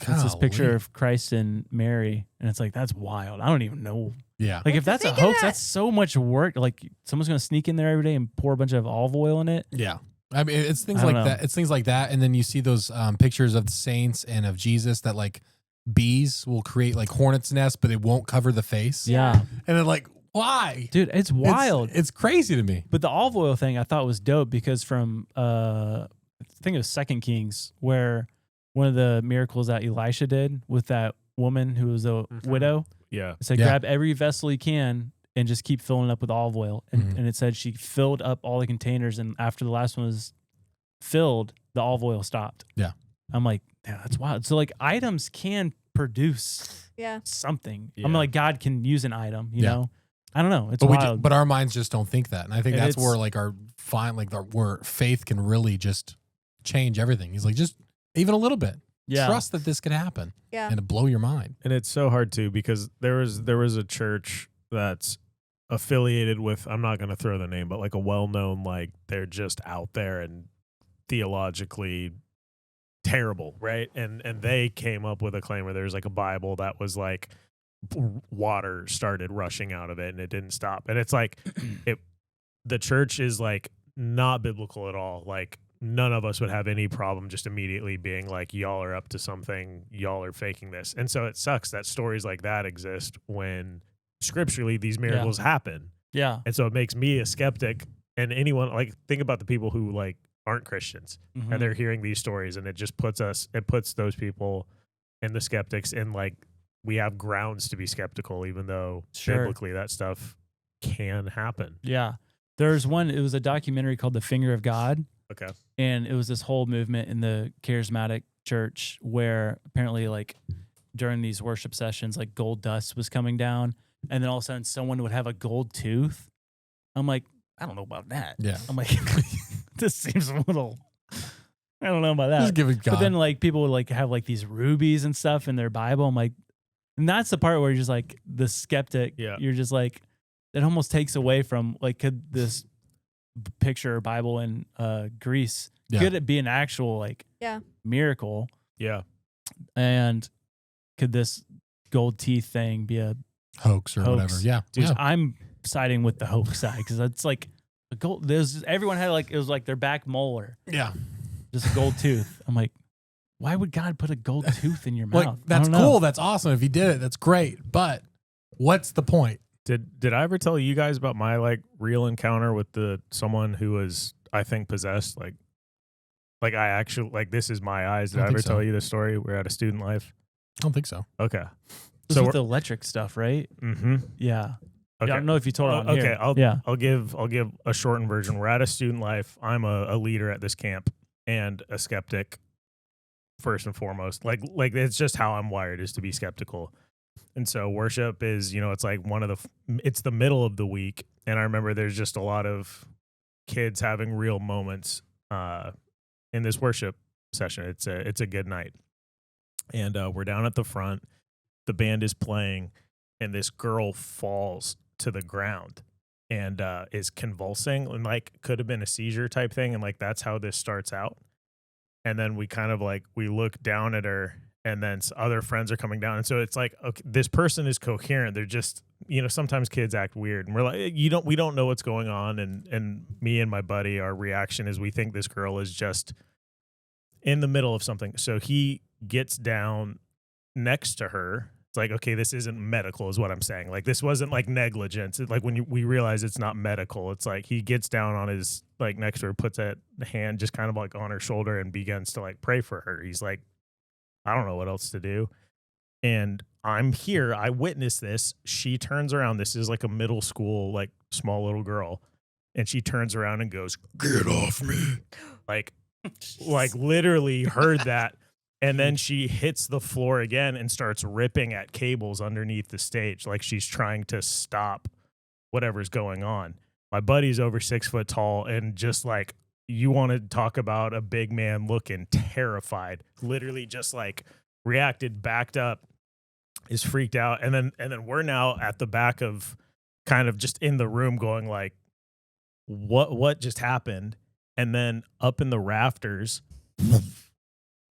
It's this picture Golly. of Christ and Mary, and it's like, that's wild. I don't even know. Yeah. Like, if to that's a think of hoax, that. that's so much work. Like, someone's gonna sneak in there every day and pour a bunch of olive oil in it. Yeah. I mean, it's things I like don't that. know. It's things like that. And then you see those pictures of the saints and of Jesus that like bees will create like hornets' nests, but it won't cover the face. Yeah, And then like, why? dude, it's wild. It's crazy to me. But the olive oil thing I thought was dope because from I think it was 2 Kings, where one of the miracles that Elisha did with that woman who was a widow. Yeah. It said, Yeah. grab every vessel you can and just keep filling up with olive oil. And, Mhm. and it said she filled up all the containers, and after the last one was filled, the olive oil stopped. Yeah. I'm like, yeah, that's wild. So like items can produce Yeah. something. Yeah. I'm like, God can use an item, you Yeah. know? I don't know. It's But wild. but our minds just don't think that. And I think And that's it's- where like where faith can really just change everything. He's like, just even a little bit. yeah. Trust that this could happen Yeah. and to blow your mind. And it's so hard too because there was a church that's affiliated with, I'm not going to throw the name, but like a well-known, like they're just out there and theologically terrible, right? And they came up with a claim where there's like a Bible that was like water started rushing out of it and it didn't stop. And it's like the church is like not biblical at all. Like none of us would have any problem just immediately being like, y'all are up to something, y'all are faking this. And so it sucks that stories like that exist when scripturally these miracles happen. Yeah. And so it makes me a skeptic, and anyone, like, think about the people who like aren't Christians Mhm. and they're hearing these stories, and it just puts those people and the skeptics in like, we have grounds to be skeptical, even though Sure. biblically that stuff can happen. Yeah. There's one, it was a documentary called The Finger of God. Okay. And it was this whole movement in the charismatic church where apparently like during these worship sessions, like gold dust was coming down. And then all of a sudden someone would have a gold tooth. I'm like, I don't know about that. Yeah. I'm like, this seems a little, I don't know about that. Just give it God. But then like people would like have like these rubies and stuff in their Bible. I'm like, and that's the part where you're just like the skeptic. Yeah. You're just like, it almost takes away from like, could this picture or Bible in Greece, Yeah. could it be an actual like Yeah. miracle? Yeah. And could this gold teeth thing be a hoax or hoax? whatever. Yeah. Dude, Yeah. I'm siding with the hoax side because it's like a gold. There's everyone had like, it was like their back molar, Yeah. just a gold tooth. I'm like, why would God put a gold tooth in your mouth? Like, I that's don't know. cool. That's awesome. If he did it, that's great. But what's the point? Did I ever tell you guys about my like real encounter with someone who was, I think, possessed? Like I actually, like, this is my eyes. Did I I don't ever think so. tell you this story? We're at a student life. I don't think so. Okay. This So with the electric stuff, right? mm-hmm. Yeah. Okay. I don't know if you told it on Okay, here. I'll give a shortened version. We're at a student life. I'm a leader at this camp and a skeptic first and foremost. Like it's just how I'm wired, is to be skeptical. And so worship is, it's like it's the middle of the week, and I remember there's just a lot of kids having real moments in this worship session. It's a good night. And we're down at the front. The band is playing, and this girl falls to the ground and is convulsing, and like could have been a seizure type thing, and like that's how this starts out. And then we kind of like, we look down at her, and then other friends are coming down, and so it's like, okay, this person is coherent. They're just, sometimes kids act weird, and we're like, we don't know what's going on, and me and my buddy, our reaction is we think this girl is just in the middle of something. So he gets down next to her. It's like, okay, this isn't medical, is what I'm saying. Like, this wasn't like negligence. It's like when we realize it's not medical, it's like he gets down on his, like, next to her, puts a hand just kind of like on her shoulder and begins to like pray for her. He's like, I don't know what else to do. And I'm here. I witnessed this. She turns around. This is like a middle school, like small little girl. And she turns around and goes, "Get off me." Like literally heard that. And then she hits the floor again and starts ripping at cables underneath the stage, like she's trying to stop whatever's going on. My buddy's over 6 foot tall, and just like, you want to talk about a big man looking terrified, literally just like reacted, backed up, is freaked out. And then we're now at the back of, kind of just in the room going like, what just happened? And then up in the rafters,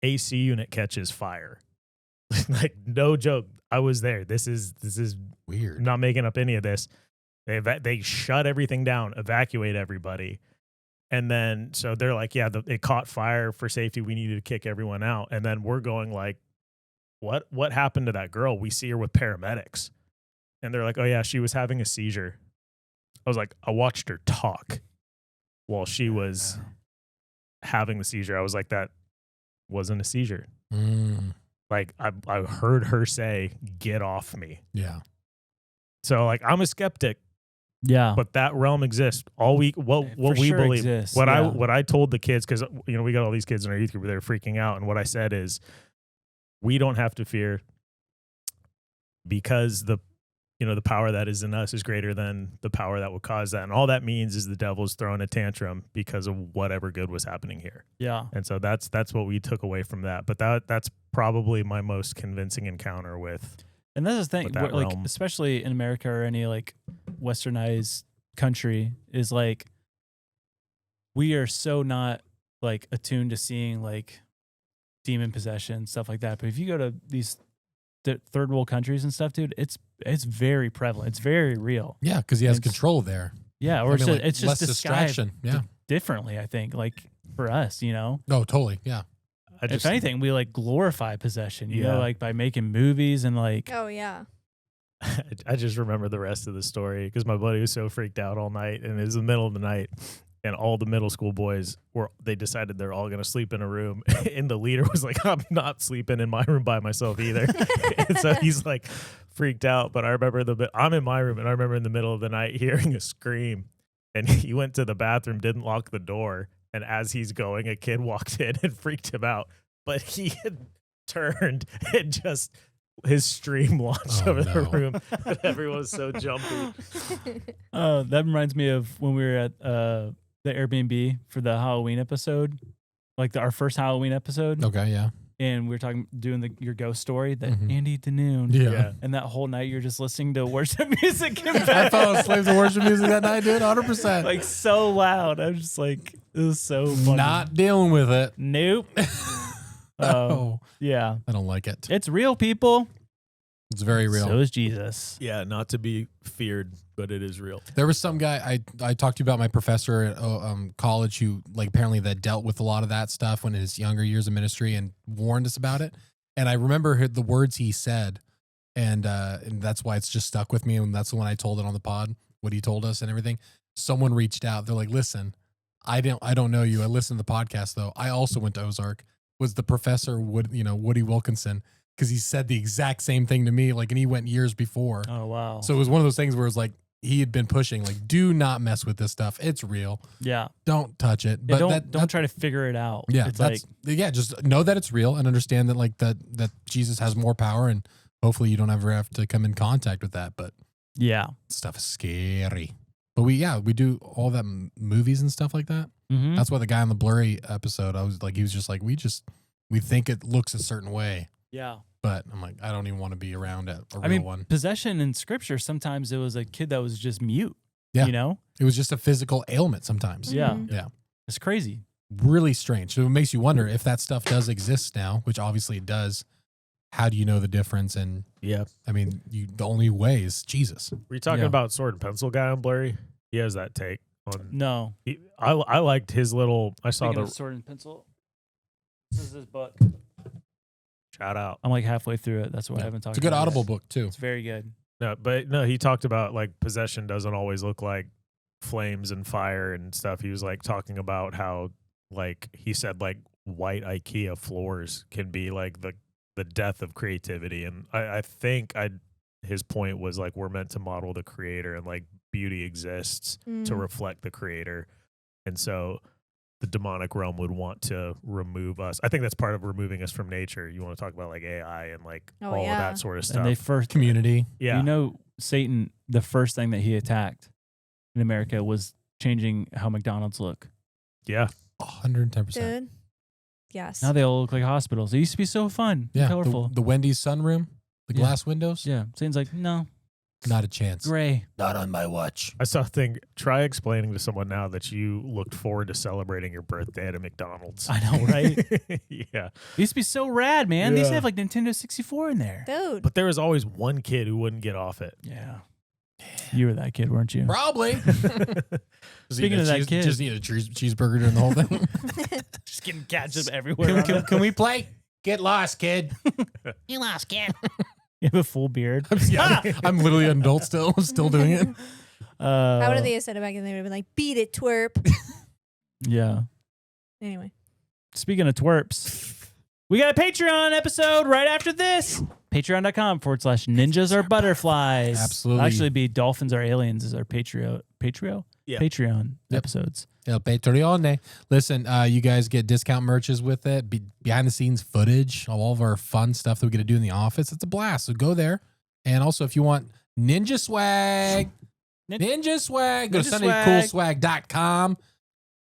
AC unit catches fire. Like, no joke. I was there. This is Weird. I'm not making up any of this. They shut everything down, evacuate everybody. And then, so they're like, yeah, it caught fire for safety. We needed to kick everyone out. And then we're going like, what happened to that girl? We see her with paramedics. And they're like, oh yeah, she was having a seizure. I was like, I watched her talk while she was having the seizure. I was like, that wasn't a seizure. Like I heard her say, get off me. Yeah. So like, I'm a skeptic. Yeah. But that realm exists. All we what we sure believe. exists, What yeah. I told the kids, because we got all these kids in our youth group, they're freaking out, and what I said is, we don't have to fear, because the power that is in us is greater than the power that would cause that, and all that means is the devil's throwing a tantrum because of whatever good was happening here. Yeah. And so that's what we took away from that. But that's probably my most convincing encounter with. And that's the thing, with that like realm. especially in America or any like westernized country, is like we are so not like attuned to seeing like demon possession, stuff like that. But if you go to these third world countries and stuff, dude, it's very prevalent. It's very real. Yeah, because he has It's- control there. Yeah, or I mean, like, it's less just described distraction. Yeah. differently. I think like for us, No, totally. Yeah. if anything, we like glorify possession. You know, Yeah. like by making movies and like Oh yeah. I just remember the rest of the story because my buddy was so freaked out all night, and it was the middle of the night, and all the middle school boys they decided they're all going to sleep in a room, and the leader was like, I'm not sleeping in my room by myself either. And so he's like freaked out. But I remember I'm in my room, and I remember in the middle of the night hearing a scream, and he went to the bathroom, didn't lock the door, and as he's going, a kid walked in and freaked him out, but he had turned and just his stream launched over the room, and everyone was so jumpy. that reminds me of when we were at the Airbnb for the Halloween episode, like our first Halloween episode. Okay. Yeah. And we were doing your ghost story that Mhm. Andy Danoon. Yeah. And that whole night you're just listening to worship music in I bed. fell asleep to worship music that night, dude. 100%. Like so loud. I was just like, it was so funny. Not dealing with it. Nope. Oh, Yeah. I don't like it. It's real, people. It's very real. So is Jesus. Yeah, not to be feared, but it is real. There was some guy I talked to you about, my professor at college, who like apparently that dealt with a lot of that stuff when in his younger years of ministry and warned us about it. And I remember the words he said, and that's why it's just stuck with me. And that's when I told it on the pod, what he told us and everything. Someone reached out. They're like, "Listen, I don't know you. I listened to the podcast though. I also went to Ozark. Was the professor Woody Wilkinson?" Because he said the exact same thing to me, like, and he went years before. Oh, wow. So it was one of those things where it was like he had been pushing, like, do not mess with this stuff. It's real. Yeah. Don't touch it. Yeah, But don't try to figure it out. Yeah, It's like, just know that it's real and understand that like that Jesus has more power, and hopefully you don't ever have to come in contact with that. But yeah. stuff is scary. But we do all that movies and stuff like that. Mm-hmm. That's why the guy on the Blurry episode, he was just like, we think it looks a certain way. Yeah. But I'm like, I don't even want to be around a real I mean, one. possession in scripture, sometimes it was a kid that was just mute. Yeah. You know? It was just a physical ailment sometimes. Yeah. Mhm. Yeah. It's crazy. Really strange. So it makes you wonder if that stuff does exist now, which obviously it does. How do you know the difference? And Yeah. I mean, the only way is Jesus. Were you talking Yeah. about sword and pencil guy on Blurry? He has that take on. No. I liked his little. I saw Speaking the of sword and pencil, this is his book. shout out. I'm like halfway through it. That's why I haven't talked It's a good about Audible it. book too. It's very good. No, he talked about like possession doesn't always look like flames and fire and stuff. He was like talking about how like he said like white IKEA floors can be like the death of creativity, and I think his point was like we're meant to model the creator, and like beauty exists to reflect the creator, and so the demonic realm would want to remove us. I think that's part of removing us from nature. You want to talk about like AI and like Oh, all yeah. of that sort of stuff. And they first, Community. yeah. you know, Satan, the first thing that he attacked in America was changing how McDonald's look. Yeah. 110%. Dude. Yes. Now they all look like hospitals. It used to be so fun, and Yeah. colorful. The Wendy's sunroom, the Yeah. glass windows. Yeah. Satan's like, no, Not a chance. Gray. Not on my watch. I saw a thing. Try explaining to someone now that you looked forward to celebrating your birthday at a McDonald's. I know, right? Yeah. It used to be so rad, man. They used to Yeah. have like Nintendo 64 in there. Dude. But there was always one kid who wouldn't get off it. Yeah. You were that kid, weren't you? Probably. Speaking of that kid. Just eat a cheeseburger during the whole thing. Just getting ketchup everywhere. Can we play? Get lost, kid. You lost, kid. You have a full beard. Yeah, I'm literally an adult still doing it. How would they have said it back then? They would have been like, beat it, twerp. Yeah. Anyway. Speaking of twerps, we got a Patreon episode right after this. Patreon.com/ninjas or butterflies. Absolutely. Actually, be dolphins or aliens is our Patreon Yeah. Patreon Yep. episodes. El Patreon. Listen, you guys get discount merches with it, behind the scenes footage, all of our fun stuff that we get to do in the office. It's a blast. So go there. And also, if you want ninja swag, go to SundayCoolSwag.com.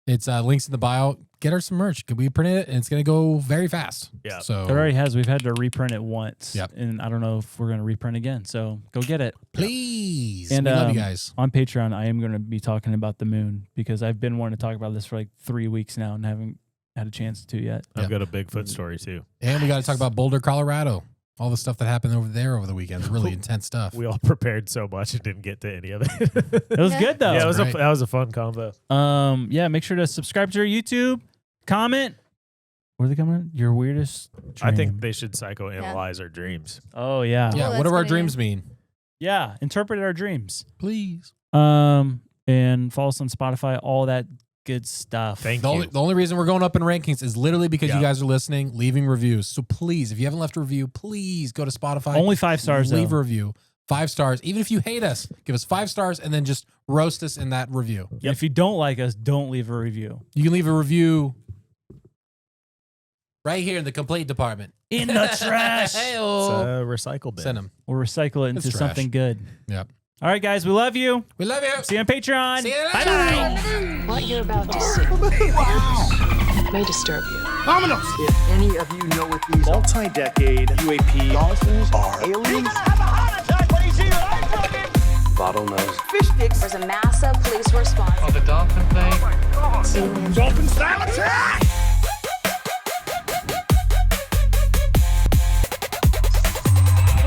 It's links in the bio. Get her some merch. We print it, and it's going to go very fast. Yeah. So It already has. We've had to reprint it once. Yep. And I don't know if we're going to reprint again. So go get it. please. And we love you guys. On Patreon, I am going to be talking about the moon because I've been wanting to talk about this for like 3 weeks now and haven't had a chance to yet. I've got a Bigfoot story too. And we got to talk about Boulder, Colorado. All the stuff that happened over there over the weekend. It's really intense stuff. We all prepared so much and didn't get to any of it. It was good though. Yeah, it was Right. that was a fun combo. Yeah, make sure to subscribe to our YouTube, comment. What are they coming? Your weirdest dream. I think they should psychoanalyze our dreams. Oh yeah. Yeah, that's what do our good dreams mean? Yeah. Interpret our dreams. Please. And follow us on Spotify, all that good stuff. Thank The you. only reason we're going up in rankings is literally because Yeah. you guys are listening, leaving reviews. So please, if you haven't left a review, please go to Spotify. Only 5 stars Leave though. a review. 5 stars. Even if you hate us, give us 5 stars and then just roast us in that review. And if you don't like us, don't leave a review. You can leave a review right here in the complaint department. In the trash. It's Hey-o. a recycle bin. Send them. We'll recycle it into It's trash. something good. Yep. All right, guys, we love you. We love you. See you on Patreon. See you Bye bye. What you're about to see may disturb you. If any of you know what these multi-decade UAP dolphins are, aliens, bottlenose fish sticks. There's a massive police response. Oh, the dolphin thing. Dolphin style attack!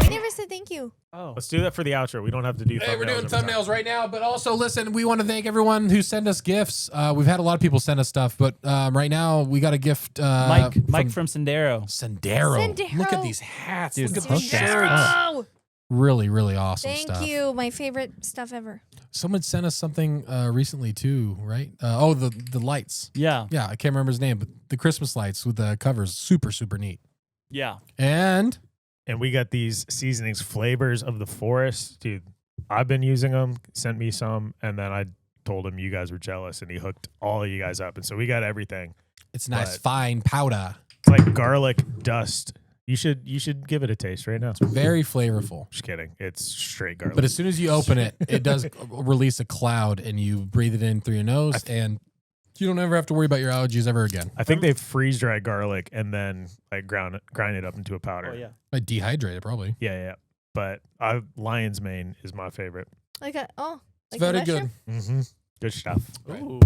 We never said thank you. Oh. Let's do that for the outro. We don't have to do Hey, we're doing every time. thumbnails right now, but also listen, we want to thank everyone who sent us gifts. We've had a lot of people send us stuff, but right now we got a gift. Mike from Sendero. Sendero. Look at these hats. Dude, Look at hook those that shirts. Oh, Really, really awesome thank stuff. you. My favorite stuff ever. Someone sent us something recently too, right? The lights. Yeah. Yeah, I can't remember his name, but the Christmas lights with the covers, super, super neat. Yeah. And And we got these seasonings, flavors of the forest. Dude, I've been using them, sent me some, and then I told him you guys were jealous, and he hooked all of you guys up. And so we got everything. it's nice, But- fine powder. It's like garlic dust. You should give it a taste right now. Very flavorful. Just kidding. It's straight garlic. But as soon as you open it, it does release a cloud, and you breathe it in through your nose, and you don't ever have to worry about your allergies ever again. I think they freeze dry garlic and then like grind it up into a powder. Oh yeah. I dehydrate it probably. Yeah. But lion's mane is my favorite. Like a It's very good. Mm-hmm. Good stuff. Ooh.